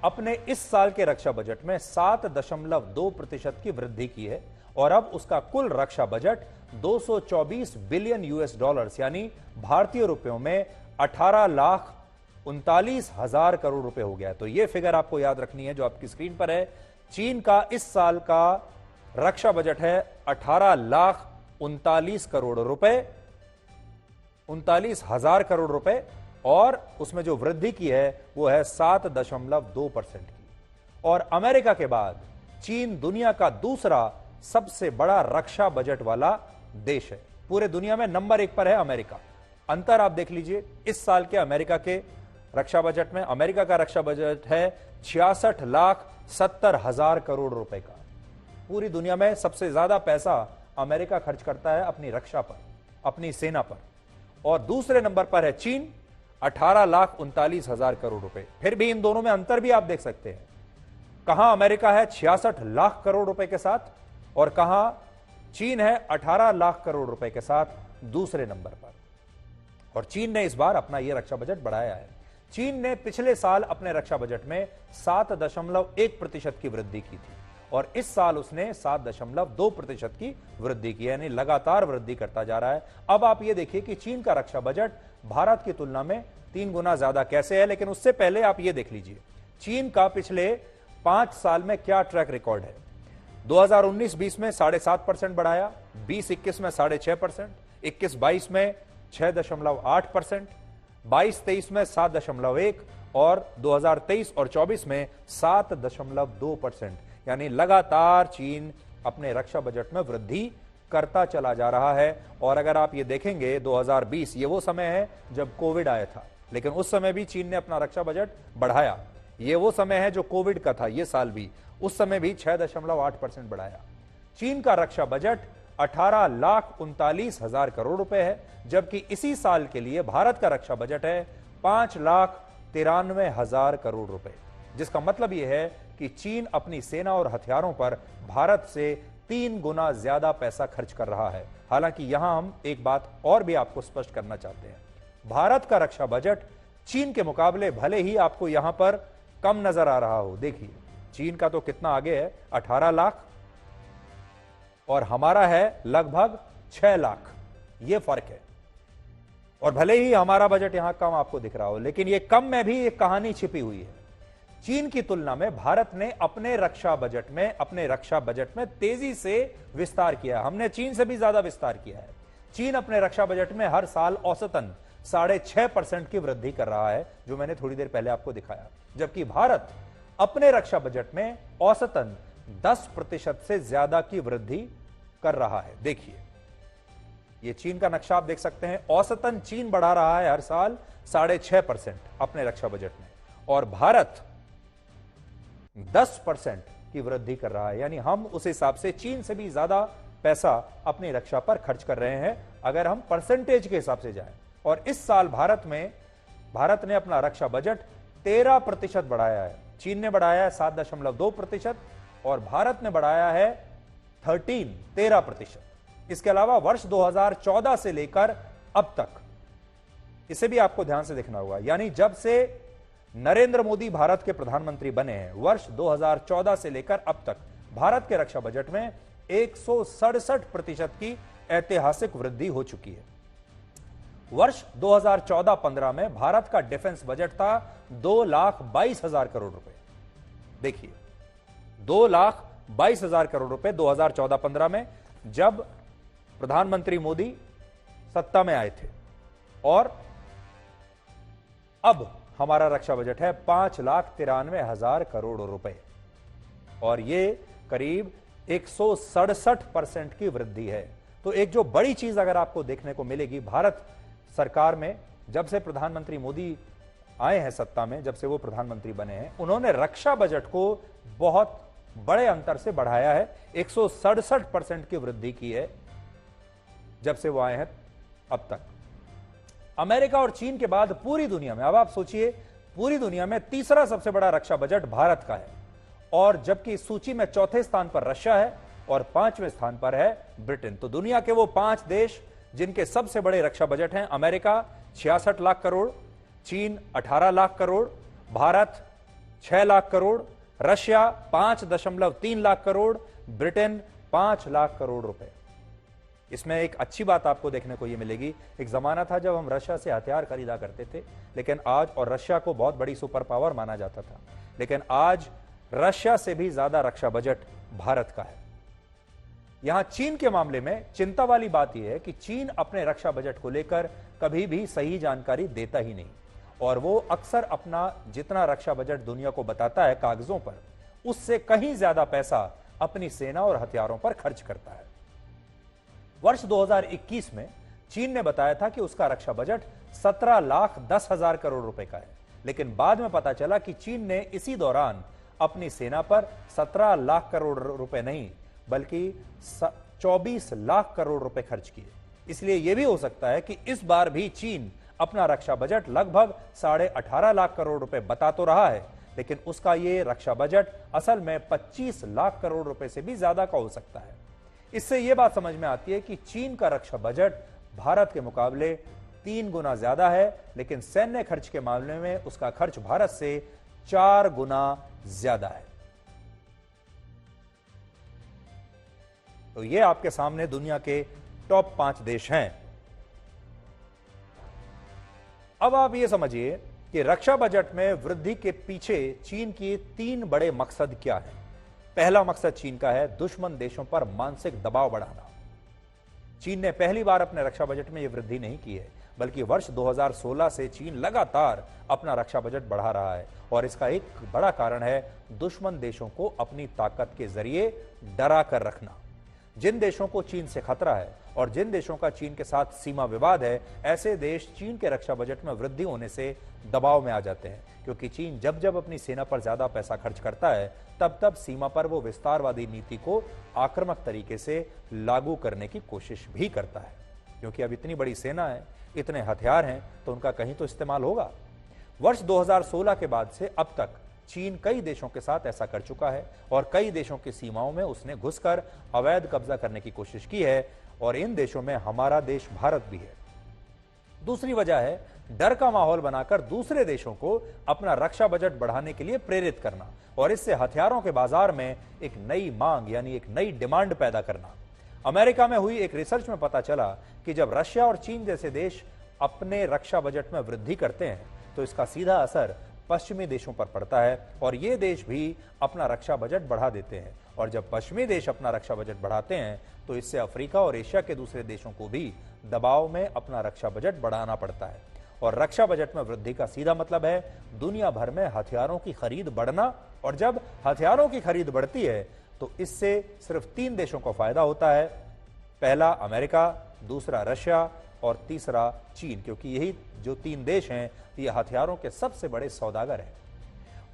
अपने इस साल के रक्षा बजट में 7.2% की वृद्धि की है, और अब उसका कुल रक्षा बजट 224 बिलियन यूएस डॉलर्स यानी भारतीय रुपयों में 18,39,000 करोड़ रुपए हो गया है। तो यह फिगर आपको याद रखनी है जो आपकी स्क्रीन पर है। चीन का इस साल का रक्षा बजट है 18,39 करोड़ रुपए, 39,000 करोड़ रुपए, और उसमें जो वृद्धि की है वो है 7.2% की। और अमेरिका के बाद चीन दुनिया का दूसरा सबसे बड़ा रक्षा बजट वाला देश है। पूरे दुनिया में नंबर 1 पर है अमेरिका। अंतर आप देख लीजिए, इस साल के अमेरिका के रक्षा बजट में अमेरिका का रक्षा बजट है 66,70,000 करोड़ रुपए का। पूरी दुनिया में सबसे ज्यादा पैसा अमेरिका खर्च करता है अपनी रक्षा पर, अपनी सेना पर। और दूसरे नंबर पर है चीन, 18,39,000 करोड़ रुपए। फिर भी इन दोनों में अंतर भी आप देख सकते हैं। कहां अमेरिका है 66 लाख करोड़ रुपए के साथ, और कहां चीन है 18 लाख करोड़ रुपए के साथ दूसरे नंबर पर। और चीन ने इस बार अपना यह रक्षा बजट बढ़ाया है। चीन ने पिछले साल अपने रक्षा बजट में 7.1% की वृद्धि की थी, और इस साल उसने 7.2% की वृद्धि की, यानी लगातार वृद्धि करता जा रहा है। अब आप ये देखिए कि चीन का रक्षा बजट भारत की तुलना में 3 गुना ज्यादा कैसे है, लेकिन उससे पहले आप ये देख लीजिए चीन का पिछले 5 साल में क्या ट्रैक रिकॉर्ड है। 2019-20 में 7.5% बढ़ाया, 20-21 में 6.5%, 21-22 में 6.8%, 22-23 में 7.1% और 2023 और 24 में 7.2%, यानी लगातार चीन अपने रक्षा बजट में वृद्धि करता चला जा रहा है। और अगर आप ये देखेंगे 2020 ये वो समय है जब कोविड आया था, लेकिन उस समय भी चीन ने अपना रक्षा बजट बढ़ाया। ये वो समय है जो कोविड का था, ये साल भी, उस समय भी 6.8% बढ़ाया। चीन का रक्षा बजट 18,39,000 करोड़ रुपए है, जबकि इसी साल के लिए भारत का रक्षा बजट है 5,93,000 करोड़ रुपए, जिसका मतलब यह है कि चीन अपनी सेना और हथियारों पर भारत से 3 गुना ज्यादा पैसा खर्च कर रहा है। हालांकि यहां हम एक बात और भी आपको स्पष्ट करना चाहते हैं, भारत का रक्षा बजट चीन के मुकाबले भले ही आपको यहां पर कम नजर आ रहा हो, देखिए चीन का तो कितना आगे है, 18 लाख और हमारा है लगभग 6 लाख, यह फर्क है। और भले ही हमारा बजट यहां कम आपको दिख रहा हो, लेकिन यह कम में भी एक कहानी छिपी हुई है। चीन की तुलना में भारत ने अपने रक्षा बजट में तेजी से विस्तार किया। हमने चीन से भी ज्यादा विस्तार किया है। चीन अपने रक्षा बजट में हर साल औसतन 6.5% की वृद्धि कर रहा है, जो मैंने थोड़ी देर पहले आपको दिखाया, जबकि भारत अपने रक्षा बजट में औसतन 10% से ज्यादा की वृद्धि कर रहा है। देखिए ये चीन का नक्शा आप देख सकते हैं, औसतन चीन बढ़ा रहा है हर साल 6.5% अपने रक्षा बजट में, और भारत 10% की वृद्धि कर रहा है। यानी हम उस हिसाब से चीन से भी ज्यादा पैसा अपनी रक्षा पर खर्च कर रहे हैं अगर हम परसेंटेज के हिसाब से जाएं। और इस साल भारत ने अपना रक्षा बजट 13% बढ़ाया है। चीन ने बढ़ाया है 7.2% और भारत ने बढ़ाया है 13%। इसके अलावा वर्ष 2014 से लेकर अब तक, इसे भी आपको ध्यान से देखना होगा, यानी जब से नरेंद्र मोदी भारत के प्रधानमंत्री बने हैं, वर्ष 2014 से लेकर अब तक भारत के रक्षा बजट में 167% की ऐतिहासिक वृद्धि हो चुकी है। वर्ष 2014-15 में भारत का डिफेंस बजट था 2,22,000 करोड़ रुपए। देखिए 2,22,000 करोड़ रुपए 2014-15 में, जब प्रधानमंत्री मोदी सत्ता में आए थे, और अब हमारा रक्षा बजट है 5,93,000 करोड़ रुपए, और यह करीब 167% की वृद्धि है। तो एक जो बड़ी चीज अगर आपको देखने को मिलेगी भारत सरकार में, जब से प्रधानमंत्री मोदी आए हैं सत्ता में, जब से वो प्रधानमंत्री बने हैं, उन्होंने रक्षा बजट को बहुत बड़े अंतर से बढ़ाया है। 167% की वृद्धि की है जब से वो आए हैं अब तक। अमेरिका और चीन के बाद पूरी दुनिया में, अब आप सोचिए, पूरी दुनिया में तीसरा सबसे बड़ा रक्षा बजट भारत का है, और जबकि इस सूची में चौथे स्थान पर रशिया है और 5वें स्थान पर है ब्रिटेन। तो दुनिया के वो 5 देश जिनके सबसे बड़े रक्षा बजट हैं, अमेरिका 66 लाख करोड़, चीन 18 लाख करोड़, भारत 6 लाख करोड़, रशिया 5.3 लाख करोड़, ब्रिटेन 5 लाख करोड़ रुपए। इसमें एक अच्छी बात आपको देखने को यह मिलेगी, एक जमाना था जब हम रशिया से हथियार खरीदा करते थे, लेकिन आज, और रशिया को बहुत बड़ी सुपर पावर माना जाता था, लेकिन आज रशिया से भी ज्यादा रक्षा बजट भारत का है। यहां चीन के मामले में चिंता वाली बात यह है कि चीन अपने रक्षा बजट को लेकर कभी भी सही जानकारी देता ही नहीं, और वो अक्सर अपना जितना रक्षा बजट दुनिया को बताता है कागजों पर, उससे कहीं ज्यादा पैसा अपनी सेना और हथियारों पर खर्च करता है। वर्ष 2021 में चीन ने बताया था कि उसका रक्षा बजट 17,10,000 करोड़ रुपए का है, लेकिन बाद में पता चला कि चीन ने इसी दौरान अपनी सेना पर 17 लाख करोड़ रुपए नहीं, बल्कि 24 लाख करोड़ रुपए खर्च किए। इसलिए यह भी हो सकता है कि इस बार भी चीन अपना रक्षा बजट लगभग 18.5 लाख करोड़ रुपए बता तो रहा है, लेकिन उसका यह रक्षा बजट असल में 25 लाख करोड़ रुपए से भी ज्यादा का हो सकता है। इससे यह बात समझ में आती है कि चीन का रक्षा बजट भारत के मुकाबले 3 गुना ज्यादा है, लेकिन सैन्य खर्च के मामले में उसका खर्च भारत से 4 गुना ज्यादा है। तो ये आपके सामने दुनिया के टॉप 5 देश हैं। अब आप ये समझिए कि रक्षा बजट में वृद्धि के पीछे चीन के 3 बड़े मकसद क्या हैं। पहला मकसद चीन का है दुश्मन देशों पर मानसिक दबाव बढ़ाना। चीन ने पहली बार अपने रक्षा बजट में यह वृद्धि नहीं की है, बल्कि वर्ष 2016 से चीन लगातार अपना रक्षा बजट बढ़ा रहा है और इसका एक बड़ा कारण है दुश्मन देशों को अपनी ताकत के जरिए डरा कर रखना। जिन देशों को चीन से खतरा है और जिन देशों का चीन के साथ सीमा विवाद है, ऐसे देश चीन के रक्षा बजट में वृद्धि होने से दबाव में आ जाते हैं, क्योंकि चीन जब जब अपनी सेना पर ज्यादा पैसा खर्च करता है तब तब सीमा पर वो विस्तारवादी नीति को आक्रामक तरीके से लागू करने की कोशिश भी करता है। क्योंकि अब इतनी बड़ी सेना है, इतने हथियार हैं, तो उनका कहीं तो इस्तेमाल होगा। वर्ष 2016 के बाद से अब तक चीन कई देशों के साथ ऐसा कर चुका है और कई देशों की सीमाओं में उसने घुसकर अवैध कब्जा करने की कोशिश की है और इन देशों में हमारा देश भारत भी है। दूसरी वजह है डर का माहौल बनाकर दूसरे देशों को अपना रक्षा बजट बढ़ाने के लिए प्रेरित करना और इससे हथियारों के बाजार में एक नई मांग यानी एक नई डिमांड पैदा करना। अमेरिका में हुई एक रिसर्च में पता चला कि जब रशिया और चीन जैसे देश अपने रक्षा बजट में वृद्धि करते हैं तो इसका सीधा असर पश्चिमी देशों पर पड़ता है और ये देश भी अपना रक्षा बजट बढ़ा देते हैं। और जब पश्चिमी देश अपना रक्षा बजट बढ़ाते हैं तो इससे अफ्रीका और एशिया के दूसरे देशों को भी दबाव में अपना रक्षा बजट बढ़ाना पड़ता है। और रक्षा बजट में वृद्धि का सीधा मतलब है दुनिया भर में हथियारों की खरीद बढ़ना, और जब हथियारों की खरीद बढ़ती है तो इससे सिर्फ 3 देशों को फायदा होता है। पहला अमेरिका, दूसरा रशिया और तीसरा चीन, क्योंकि यही जो 3 देश हैं ये हथियारों के सबसे बड़े सौदागर हैं।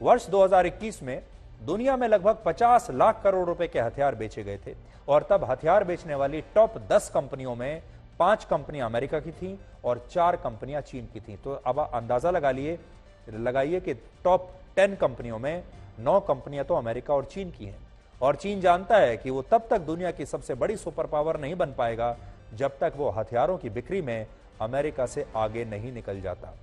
वर्ष 2021 में दुनिया में लगभग 50 लाख करोड़ रुपए के हथियार बेचे गए थे और तब हथियार बेचने वाली टॉप 10 कंपनियों में 5 कंपनियां अमेरिका की थीं और 4 कंपनियां चीन की थीं। तो अब अंदाजा लगाइए कि टॉप 10 कंपनियों में 9 कंपनियां तो अमेरिका और चीन की हैं। और चीन जानता है कि वो तब तक दुनिया की सबसे बड़ी सुपर पावर नहीं बन पाएगा जब तक वो हथियारों की बिक्री में अमेरिका से आगे नहीं निकल जाता।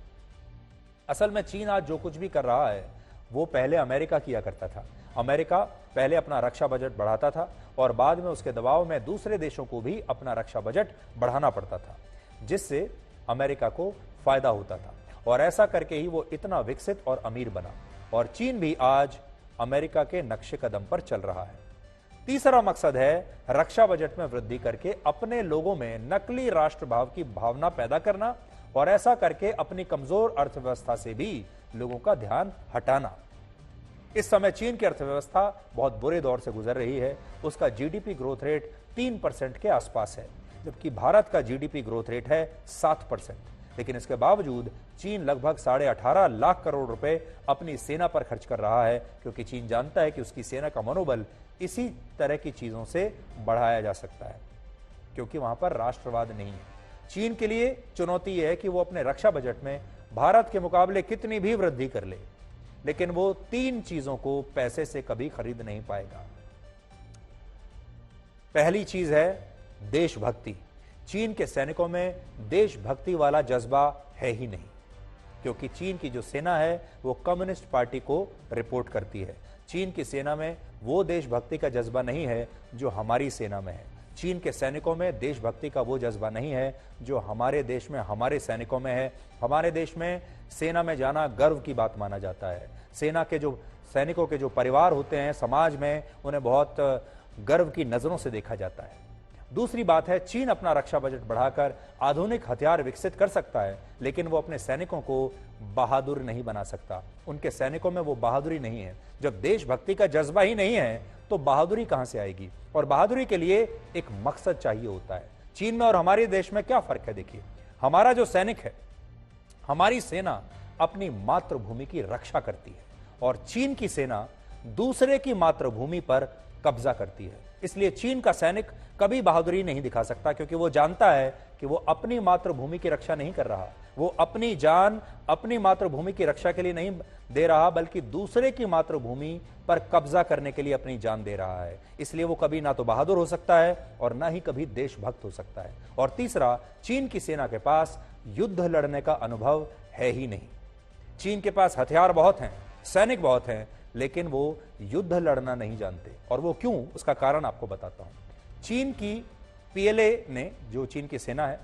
असल में चीन आज जो कुछ भी कर रहा है वो पहले अमेरिका किया करता था। अमेरिका पहले अपना रक्षा बजट बढ़ाता था और बाद में उसके दबाव में दूसरे देशों को भी अपना रक्षा बजट बढ़ाना पड़ता था, जिससे अमेरिका को फायदा होता था और ऐसा करके ही वो इतना विकसित और अमीर बना। और चीन भी आज अमेरिका के नक्शे कदम पर चल रहा है। तीसरा मकसद है रक्षा बजट में वृद्धि करके अपने लोगों में नकली राष्ट्रभाव की भावना पैदा करना और ऐसा करके अपनी कमजोर अर्थव्यवस्था से भी लोगों का ध्यान हटाना। इस समय चीन की अर्थव्यवस्था बहुत बुरे दौर से गुजर रही है। उसका जीडीपी ग्रोथ रेट 3% के आसपास है, जबकि भारत का जीडीपी ग्रोथ रेट है 7%। लेकिन इसके बावजूद चीन लगभग 18.5 लाख करोड़ रुपए अपनी सेना पर खर्च कर रहा है, क्योंकि चीन जानता है कि उसकी सेना का मनोबल इसी तरह की चीजों से बढ़ाया जा सकता है, क्योंकि वहां पर राष्ट्रवाद नहीं है। चीन के लिए चुनौती यह है कि वो अपने रक्षा बजट में भारत के मुकाबले कितनी भी वृद्धि कर ले, लेकिन वो 3 चीजों को पैसे से कभी खरीद नहीं पाएगा। पहली चीज है देशभक्ति। चीन के सैनिकों में देशभक्ति वाला जज्बा है ही नहीं, क्योंकि चीन की जो सेना है वो कम्युनिस्ट पार्टी को रिपोर्ट करती है। चीन की सेना में वो देशभक्ति का जज्बा नहीं है जो हमारी सेना में है। चीन के सैनिकों में देशभक्ति का वो जज्बा नहीं है जो हमारे देश में हमारे सैनिकों में है। हमारे देश में सेना में जाना गर्व की बात माना जाता है। सेना के जो सैनिकों के जो परिवार होते हैं समाज में, उन्हें बहुत गर्व की नजरों से देखा जाता है। दूसरी बात है, चीन अपना रक्षा बजट बढ़ाकर आधुनिक हथियार विकसित कर सकता है, लेकिन वो अपने सैनिकों को बहादुर नहीं बना सकता। उनके सैनिकों में वो बहादुरी नहीं है। जब देशभक्ति का जज्बा ही नहीं है तो बहादुरी कहां से आएगी? और बहादुरी के लिए एक मकसद चाहिए होता है। चीन में और हमारे देश में क्या फर्क है? देखिए, हमारा जो सैनिक है, हमारी सेना अपनी मातृभूमि की रक्षा करती है और चीन की सेना दूसरे की मातृभूमि पर कब्जा करती है। इसलिए चीन का सैनिक कभी बहादुरी नहीं दिखा सकता, क्योंकि वो जानता है कि वो अपनी मातृभूमि की रक्षा नहीं कर रहा। वो अपनी जान अपनी मातृभूमि की रक्षा के लिए नहीं दे रहा, बल्कि दूसरे की मातृभूमि पर कब्जा करने के लिए अपनी जान दे रहा है। इसलिए वो कभी ना तो बहादुर हो सकता है और ना ही कभी देशभक्त हो सकता है। और तीसरा, चीन की सेना के पास युद्ध लड़ने का अनुभव है ही नहीं। चीन के पास हथियार बहुत हैं, सैनिक बहुत हैं, लेकिन वो युद्ध लड़ना नहीं जानते। और वो क्यों, उसका कारण आपको बताता हूं। चीन की पीएलए ने, जो चीन की सेना है,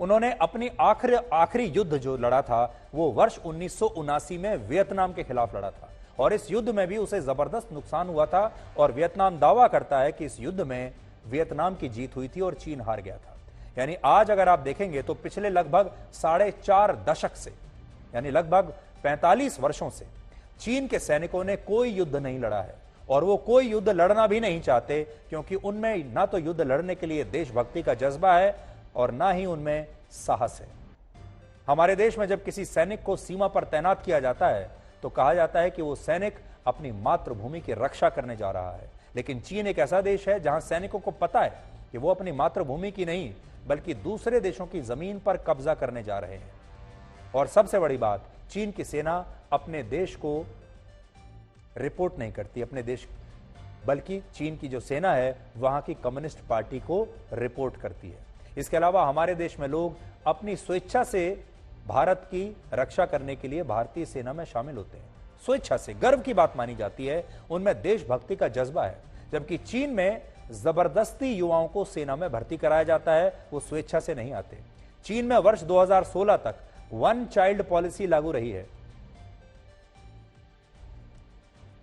उन्होंने अपनी आखिरी युद्ध जो लड़ा था वो वर्ष 1979 में वियतनाम के खिलाफ लड़ा था और इस युद्ध में भी उसे जबरदस्त नुकसान हुआ था और वियतनाम दावा करता है कि इस युद्ध में वियतनाम की जीत हुई थी और चीन हार गया था। यानी आज अगर आप देखेंगे तो पिछले लगभग 4.5 दशक से, यानी लगभग 45 वर्षों से चीन के सैनिकों ने कोई युद्ध नहीं लड़ा है और वो कोई युद्ध लड़ना भी नहीं चाहते, क्योंकि उनमें ना तो युद्ध लड़ने के लिए देशभक्ति का जज्बा है और ना ही उनमें साहस है। हमारे देश में जब किसी सैनिक को सीमा पर तैनात किया जाता है तो कहा जाता है कि वो सैनिक अपनी मातृभूमि की रक्षा करने जा रहा है, लेकिन चीन एक ऐसा देश है जहां सैनिकों को पता है कि वो अपनी मातृभूमि की नहीं बल्कि दूसरे देशों की जमीन पर कब्जा करने जा रहे हैं। और सबसे बड़ी बात, चीन की सेना अपने देश को रिपोर्ट नहीं करती, अपने देश, बल्कि चीन की जो सेना है वहां की कम्युनिस्ट पार्टी को रिपोर्ट करती है। इसके अलावा हमारे देश में लोग अपनी स्वेच्छा से भारत की रक्षा करने के लिए भारतीय सेना में शामिल होते हैं, स्वेच्छा से, गर्व की बात मानी जाती है, उनमें देशभक्ति का जज्बा है। जबकि चीन में जबरदस्ती युवाओं को सेना में भर्ती कराया जाता है, वो स्वेच्छा से नहीं आते। चीन में वर्ष 2016 तक वन चाइल्ड पॉलिसी लागू रही है।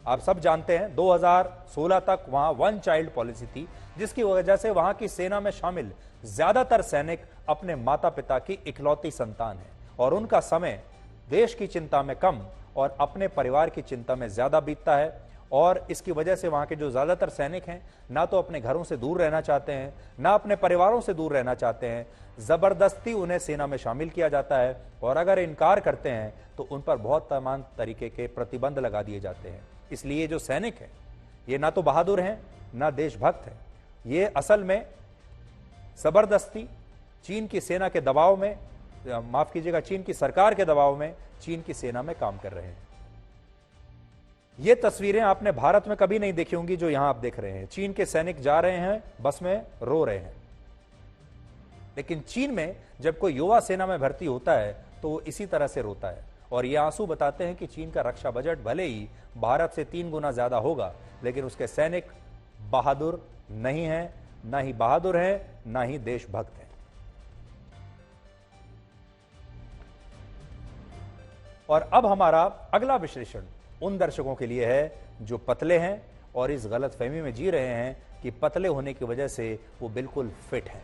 आप सब जानते हैं 2016 तक वहां वन चाइल्ड पॉलिसी थी, जिसकी वजह से वहां की सेना में शामिल ज्यादातर सैनिक अपने माता पिता की इकलौती संतान है और उनका समय देश की चिंता में कम और अपने परिवार की चिंता में ज्यादा बीतता है। और इसकी वजह से वहां के जो ज्यादातर सैनिक हैं ना तो अपने घरों से दूर रहना चाहते हैं, ना अपने परिवारों से दूर रहना चाहते हैं, जबरदस्ती उन्हें सेना में शामिल किया जाता है और अगर इनकार करते हैं तो उन पर बहुत तमाम तरीके के प्रतिबंध लगा दिए जाते हैं। इसलिए जो सैनिक है ये ना तो बहादुर हैं ना देशभक्त है, ये असल में जबरदस्ती चीन की सेना के दबाव में, माफ कीजिएगा, चीन की सरकार के दबाव में चीन की सेना में काम कर रहे हैं। ये तस्वीरें आपने भारत में कभी नहीं देखी होंगी जो यहां आप देख रहे हैं। चीन के सैनिक जा रहे हैं, बस में रो रहे हैं। लेकिन चीन में जब कोई युवा सेना में भर्ती होता है तो वो इसी तरह से रोता है और ये आंसू बताते हैं कि चीन का रक्षा बजट भले ही भारत से 3 गुना ज्यादा होगा, लेकिन उसके सैनिक बहादुर नहीं हैं, ना ही बहादुर हैं, ना ही देशभक्त हैं। और अब हमारा अगला विश्लेषण उन दर्शकों के लिए है जो पतले हैं और इस गलतफहमी में जी रहे हैं कि पतले होने की वजह से वो बिल्कुल फिट हैं।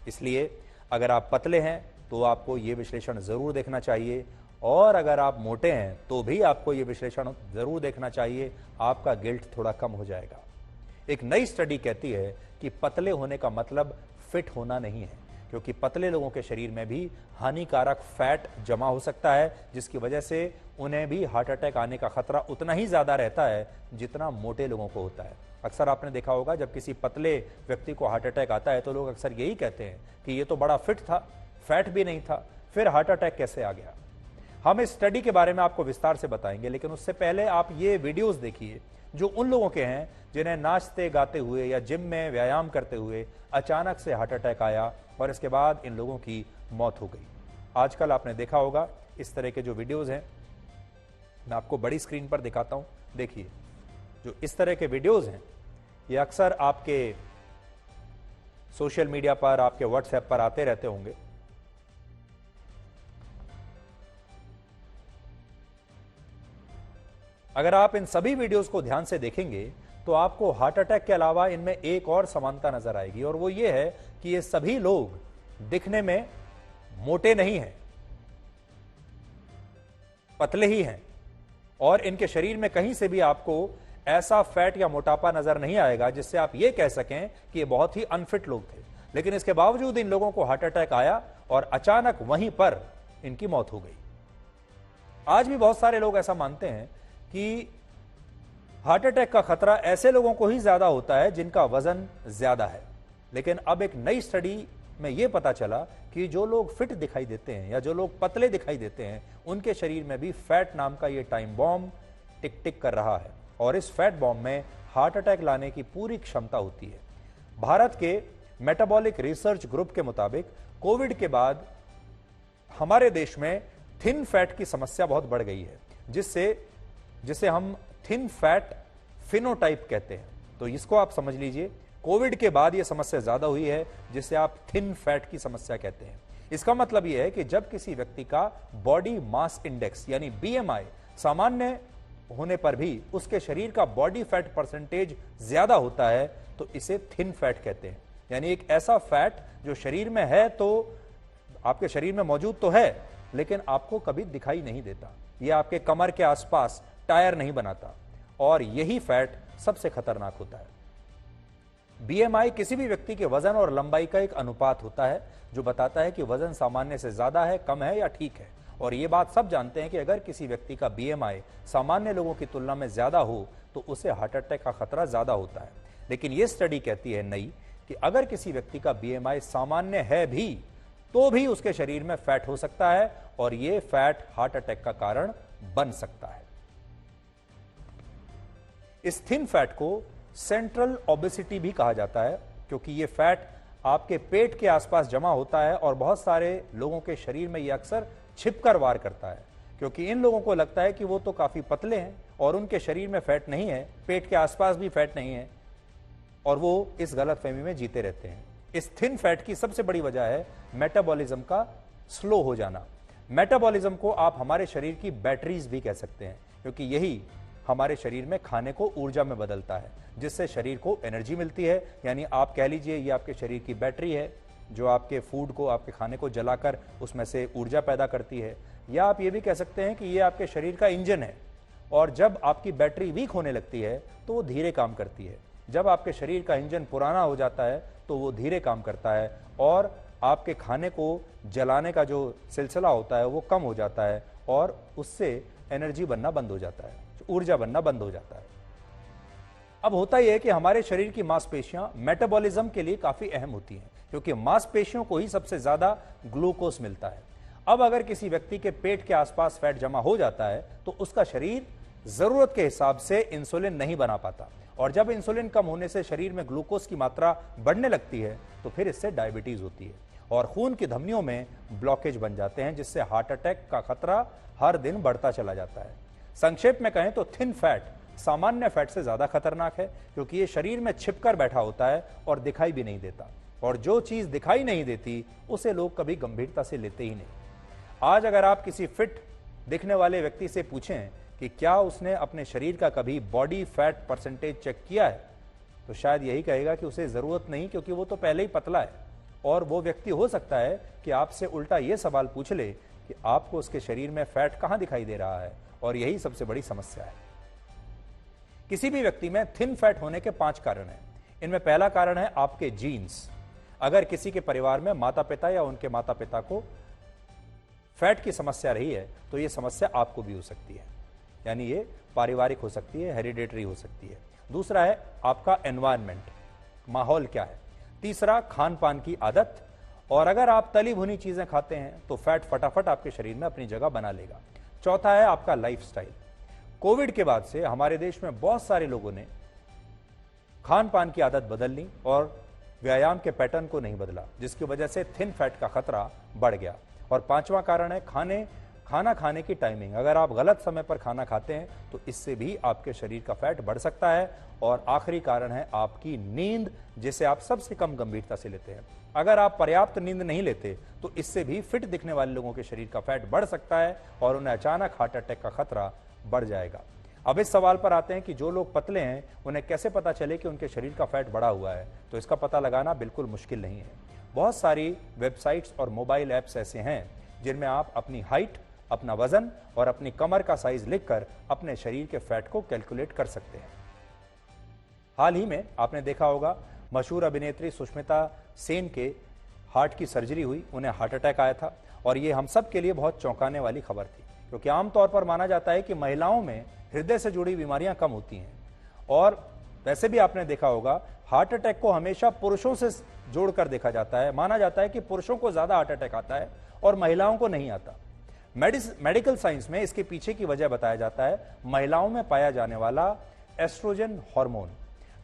इसलिए अगर आप पतले हैं तो आपको ये विश्लेषण जरूर देखना चाहिए और अगर आप मोटे हैं तो भी आपको ये विश्लेषण जरूर देखना चाहिए, आपका गिल्ट थोड़ा कम हो जाएगा। एक नई स्टडी कहती है कि पतले होने का मतलब फिट होना नहीं है, क्योंकि पतले लोगों के शरीर में भी हानिकारक फैट जमा हो सकता है, जिसकी वजह से उन्हें भी हार्ट अटैक आने का खतरा उतना ही ज्यादा रहता है जितना मोटे लोगों को होता है। अक्सर आपने देखा होगा जब किसी पतले व्यक्ति को हार्ट अटैक आता है तो लोग अक्सर यही कहते हैं कि ये तो बड़ा फिट था, फैट भी नहीं था, फिर हार्ट अटैक कैसे आ गया। हम इस स्टडी के बारे में आपको विस्तार से बताएंगे, लेकिन उससे पहले आप ये वीडियोस देखिए जो उन लोगों के हैं जिन्हें नाचते गाते हुए या जिम में व्यायाम करते हुए अचानक से हार्ट अटैक आया और इसके बाद इन लोगों की मौत हो गई। आजकल आपने देखा होगा इस तरह के जो वीडियोस हैं, मैं आपको बड़ी स्क्रीन पर दिखाता हूं, देखिए जो इस तरह के वीडियोस हैं ये अक्सर आपके सोशल मीडिया पर, आपके व्हाट्सएप पर आते रहते होंगे। अगर आप इन सभी वीडियोस को ध्यान से देखेंगे तो आपको हार्ट अटैक के अलावा इनमें एक और समानता नजर आएगी और वो ये है कि ये सभी लोग दिखने में मोटे नहीं हैं, पतले ही हैं और इनके शरीर में कहीं से भी आपको ऐसा फैट या मोटापा नजर नहीं आएगा जिससे आप ये कह सकें कि ये बहुत ही अनफिट लोग थे। लेकिन इसके बावजूद इन लोगों को हार्ट अटैक आया और अचानक वहीं पर इनकी मौत हो गई। आज भी बहुत सारे लोग ऐसा मानते हैं कि हार्ट अटैक का खतरा ऐसे लोगों को ही ज्यादा होता है जिनका वजन ज्यादा है, लेकिन अब एक नई स्टडी में यह पता चला कि जो लोग फिट दिखाई देते हैं या जो लोग पतले दिखाई देते हैं उनके शरीर में भी फैट नाम का ये टाइम बॉम्ब टिक टिक कर रहा है और इस फैट बॉम्ब में हार्ट अटैक लाने की पूरी क्षमता होती है। भारत के मेटाबॉलिक रिसर्च ग्रुप के मुताबिक कोविड के बाद हमारे देश में थिन फैट की समस्या बहुत बढ़ गई है, जिसे हम थिन फैट फिनोटाइप कहते हैं। तो इसको आप समझ लीजिए कोविड के बाद यह समस्या ज्यादा हुई है, जिसे आप थिन फैट की समस्या कहते हैं। इसका मतलब यह है कि जब किसी व्यक्ति का बॉडी मास इंडेक्स यानी बीएमआई सामान्य होने पर भी उसके शरीर का बॉडी फैट परसेंटेज ज्यादा होता है, तो इसे थिन फैट कहते हैं। यानी एक ऐसा फैट जो शरीर में है, तो आपके शरीर में मौजूद तो है, लेकिन आपको कभी दिखाई नहीं देता। यह आपके कमर के आसपास टायर नहीं बनाता, और यही फैट सबसे खतरनाक होता है। बीएमआई किसी भी व्यक्ति के वजन और लंबाई का एक अनुपात होता है, जो बताता है कि वजन सामान्य से ज्यादा है, कम है या ठीक है। और यह बात सब जानते हैं कि अगर किसी व्यक्ति का बीएमआई सामान्य लोगों की तुलना में ज्यादा हो, तो उसे हार्ट अटैक का खतरा ज्यादा होता है। लेकिन यह स्टडी कहती है नई कि अगर किसी व्यक्ति का बीएमआई सामान्य है भी, तो भी उसके शरीर में फैट हो सकता है, और यह फैट हार्ट अटैक का कारण बन सकता है। इस थिन फैट को सेंट्रल ओबेसिटी भी कहा जाता है, क्योंकि यह फैट आपके पेट के आसपास जमा होता है, और बहुत सारे लोगों के शरीर में यह अक्सर छिपकर वार करता है, क्योंकि इन लोगों को लगता है कि वो तो काफी पतले हैं और उनके शरीर में फैट नहीं है, पेट के आसपास भी फैट नहीं है, और वो इस गलतफहमी में जीते रहते हैं। इस थिन फैट की सबसे बड़ी वजह है मेटाबॉलिज्म का स्लो हो जाना। मेटाबॉलिज्म को आप हमारे शरीर की बैटरीज भी कह सकते हैं, क्योंकि यही हमारे शरीर में खाने को ऊर्जा में बदलता है, जिससे शरीर को एनर्जी मिलती है। यानी आप कह लीजिए ये आपके शरीर की बैटरी है, जो आपके फूड को, आपके खाने को जलाकर उसमें से ऊर्जा पैदा करती है। या आप ये भी कह सकते हैं कि ये आपके शरीर का इंजन है, और जब आपकी बैटरी वीक होने लगती है तो वो धीरे काम करती है। जब आपके शरीर का इंजन पुराना हो जाता है तो वो धीरे काम करता है, और आपके खाने को जलाने का जो सिलसिला होता है वो कम हो जाता है, और उससे एनर्जी बनना बंद हो जाता है, ऊर्जा बनना बंद हो जाता है। अब होता यह है कि हमारे शरीर की मांसपेशियां मेटाबॉलिज्म के लिए काफी अहम होती हैं, क्योंकि मांसपेशियों को ही सबसे ज्यादा ग्लूकोज मिलता है। अब अगर किसी व्यक्ति के पेट के आसपास फैट जमा हो जाता है, तो उसका शरीर जरूरत के हिसाब से इंसुलिन नहीं बना पाता, और जब इंसुलिन कम होने से शरीर में ग्लूकोज की मात्रा बढ़ने लगती है, तो फिर इससे डायबिटीज होती है, और खून की धमनियों में ब्लॉकेज बन जाते हैं, जिससे हार्ट अटैक का खतरा हर दिन बढ़ता चला जाता है। संक्षेप में कहें तो थिन फैट सामान्य फैट से ज्यादा खतरनाक है, क्योंकि ये शरीर में छिपकर बैठा होता है और दिखाई भी नहीं देता, और जो चीज दिखाई नहीं देती उसे लोग कभी गंभीरता से लेते ही नहीं। आज अगर आप किसी फिट दिखने वाले व्यक्ति से पूछें कि क्या उसने अपने शरीर का कभी बॉडी फैट परसेंटेज चेक किया है, तो शायद यही कहेगा कि उसे जरूरत नहीं, क्योंकि वो तो पहले ही पतला है। और वो व्यक्ति हो सकता है कि आपसे उल्टा ये सवाल पूछ ले कि आपको उसके शरीर में फैट कहां दिखाई दे रहा है, और यही सबसे बड़ी समस्या है। किसी भी व्यक्ति में थिन फैट होने के 5 कारण हैं। इनमें पहला कारण है आपके जीन्स। अगर किसी के परिवार में माता पिता या उनके माता पिता को फैट की समस्या रही है, तो यह समस्या आपको भी हो सकती है, यानी ये पारिवारिक हो सकती है, हेरिडेटरी हो सकती है। दूसरा है आपका एनवायरनमेंट, माहौल क्या है। तीसरा खान पान की आदत, और अगर आप तली भुनी चीजें खाते हैं तो फैट फटाफट आपके शरीर में अपनी जगह बना लेगा। चौथा है आपका लाइफस्टाइल। कोविड के बाद से हमारे देश में बहुत सारे लोगों ने खान पान की आदत बदल ली और व्यायाम के पैटर्न को नहीं बदला, जिसकी वजह से थिन फैट का खतरा बढ़ गया। और 5वां कारण है खाना खाने की टाइमिंग। अगर आप गलत समय पर खाना खाते हैं तो इससे भी आपके शरीर का फैट बढ़ सकता है। और आखिरी कारण है आपकी नींद, जिसे आप सबसे कम गंभीरता से लेते हैं। अगर आप पर्याप्त नींद नहीं लेते तो इससे भी फिट दिखने वाले लोगों के शरीर का फैट बढ़ सकता है और उन्हें अचानक हार्ट अटैक का खतरा बढ़ जाएगा। अब इस सवाल पर आते हैं कि जो लोग पतले हैं उन्हें कैसे पता चले कि उनके शरीर का फैट बढ़ा हुआ है। तो इसका पता लगाना बिल्कुल मुश्किल नहीं है। बहुत सारी वेबसाइट्स और मोबाइल ऐप्स ऐसे हैं जिनमें आप अपनी हाइट, अपना वजन और अपनी कमर का साइज लिखकर अपने शरीर के फैट को कैलकुलेट कर सकते हैं। हाल ही में आपने देखा होगा मशहूर अभिनेत्री सुष्मिता सेन के हार्ट की सर्जरी हुई, उन्हें हार्ट अटैक आया था और ये हम सब के लिए बहुत चौंकाने वाली खबर थी, क्योंकि आमतौर पर माना जाता है कि महिलाओं में हृदय से जुड़ी बीमारियां कम होती हैं। और वैसे भी आपने देखा होगा हार्ट अटैक को हमेशा पुरुषों से जोड़कर देखा जाता है। माना जाता है कि पुरुषों को ज्यादा हार्ट अटैक आता है और महिलाओं को नहीं आता। मेडिकल साइंस में इसके पीछे की वजह बताया जाता है महिलाओं में पाया जाने वाला एस्ट्रोजन हार्मोन।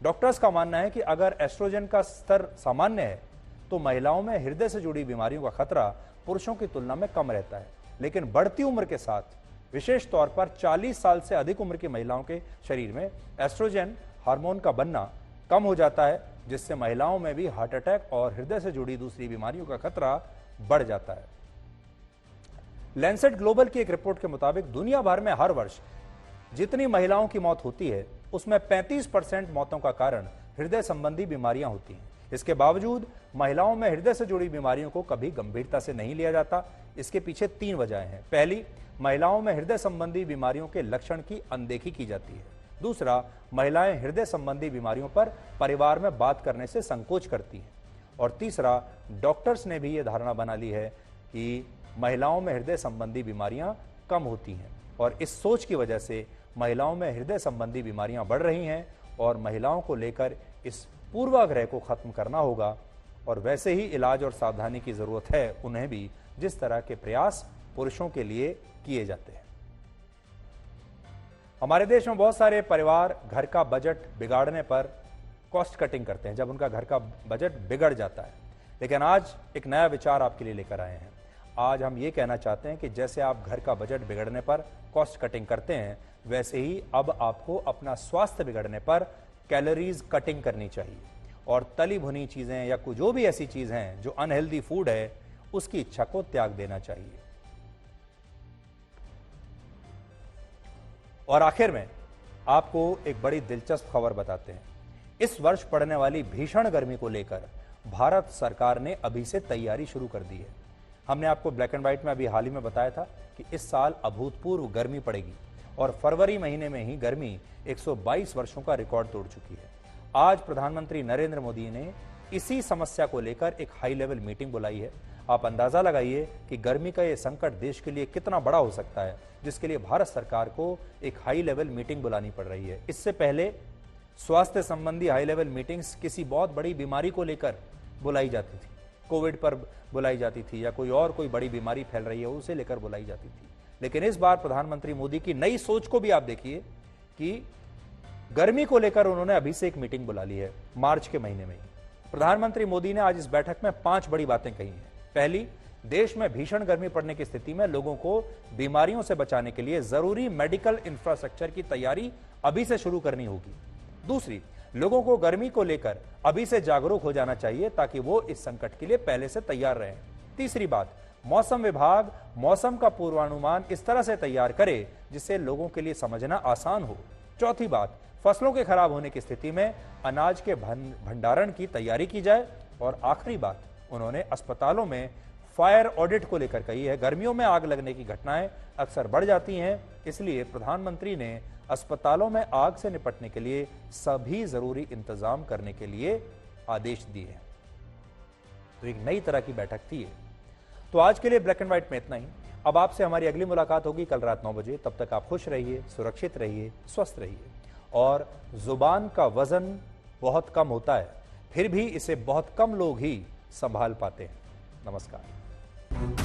डॉक्टर्स का मानना है कि अगर एस्ट्रोजन का स्तर सामान्य है तो महिलाओं में हृदय से जुड़ी बीमारियों का खतरा पुरुषों की तुलना में कम रहता है। लेकिन बढ़ती उम्र के साथ, विशेष तौर पर 40 साल से अधिक उम्र की महिलाओं के शरीर में एस्ट्रोजन हार्मोन का बनना कम हो जाता है, जिससे महिलाओं में भी हार्ट अटैक और हृदय से जुड़ी दूसरी बीमारियों का खतरा बढ़ जाता है। लैंसेट ग्लोबल की एक रिपोर्ट के मुताबिक दुनिया भर में हर वर्ष जितनी महिलाओं की मौत होती है, उसमें 35% मौतों का कारण हृदय संबंधी बीमारियां होती हैं। इसके बावजूद महिलाओं में हृदय से जुड़ी बीमारियों को कभी गंभीरता से नहीं लिया जाता। इसके पीछे 3 वजहें हैं। पहली, महिलाओं में हृदय संबंधी बीमारियों के लक्षण की अनदेखी की जाती है। दूसरा, महिलाएं हृदय संबंधी बीमारियों पर परिवार में बात करने से संकोच करती हैं। और तीसरा, डॉक्टर्स ने भी यह धारणा बना ली है कि महिलाओं में हृदय संबंधी बीमारियां कम होती हैं और इस सोच की वजह से महिलाओं में हृदय संबंधी बीमारियां बढ़ रही हैं और महिलाओं को लेकर इस पूर्वाग्रह को खत्म करना होगा और वैसे ही इलाज और सावधानी की जरूरत है उन्हें भी, जिस तरह के प्रयास पुरुषों के लिए किए जाते हैं। हमारे देश में बहुत सारे परिवार घर का बजट बिगाड़ने पर कॉस्ट कटिंग करते हैं, जब उनका घर का बजट बिगड़ जाता है। लेकिन आज एक नया विचार आपके लिए लेकर आए हैं। आज हम ये कहना चाहते हैं कि जैसे आप घर का बजट बिगड़ने पर कॉस्ट कटिंग करते हैं, वैसे ही अब आपको अपना स्वास्थ्य बिगड़ने पर कैलोरीज कटिंग करनी चाहिए और तली भुनी चीजें या जो भी ऐसी चीज हैं जो अनहेल्दी फूड है, उसकी इच्छा को त्याग देना चाहिए। और आखिर में आपको एक बड़ी दिलचस्प खबर बताते हैं। इस वर्ष पड़ने वाली भीषण गर्मी को लेकर भारत सरकार ने अभी से तैयारी शुरू कर दी है। हमने आपको ब्लैक एंड व्हाइट में अभी हाल ही में बताया था कि इस साल अभूतपूर्व गर्मी पड़ेगी और फरवरी महीने में ही गर्मी 122 वर्षों का रिकॉर्ड तोड़ चुकी है। आज प्रधानमंत्री नरेंद्र मोदी ने इसी समस्या को लेकर एक हाई लेवल मीटिंग बुलाई है। आप अंदाजा लगाइए कि गर्मी का यह संकट देश के लिए कितना बड़ा हो सकता है, जिसके लिए भारत सरकार को एक हाई लेवल मीटिंग बुलानी पड़ रही है। इससे पहले स्वास्थ्य संबंधी हाई लेवल मीटिंग्स किसी बहुत बड़ी बीमारी को लेकर बुलाई जाती थी, कोविड पर बुलाई जाती थी या कोई बड़ी बीमारी फैल रही है उसे लेकर बुलाई जाती थी। लेकिन इस बार प्रधानमंत्री मोदी की नई सोच को भी आप देखिए कि गर्मी को लेकर उन्होंने अभी से एक मीटिंग बुला ली है मार्च के महीने में ही। प्रधानमंत्री मोदी ने आज इस बैठक में 5 बड़ी बातें कही हैं। पहली, देश में भीषण गर्मी पड़ने की स्थिति में लोगों को बीमारियों से बचाने के लिए जरूरी मेडिकल इंफ्रास्ट्रक्चर की तैयारी अभी से शुरू करनी होगी। दूसरी, लोगों को गर्मी को लेकर अभी से जागरूक हो जाना चाहिए ताकि वो इस संकट के लिए पहले से तैयार रहें। तीसरी बात, मौसम विभाग मौसम का पूर्वानुमान इस तरह से तैयार करे जिससे लोगों के लिए समझना आसान हो। चौथी बात, फसलों के खराब होने की स्थिति में अनाज के भंडारण की तैयारी की जाए। और आखिरी बात, उन्होंने अस्पतालों में फायर ऑडिट को लेकर कही है। गर्मियों में आग लगने की घटनाएं अक्सर बढ़ जाती हैं, इसलिए प्रधानमंत्री ने अस्पतालों में आग से निपटने के लिए सभी जरूरी इंतजाम करने के लिए आदेश दिए हैं। तो एक नई तरह की बैठक थी ये। तो आज के लिए ब्लैक एंड व्हाइट में इतना ही। अब आपसे हमारी अगली मुलाकात होगी कल रात 9 बजे। तब तक आप खुश रहिए, सुरक्षित रहिए, स्वस्थ रहिए। और जुबान का वजन बहुत कम होता है, फिर भी इसे बहुत कम लोग ही संभाल पाते हैं। नमस्कार।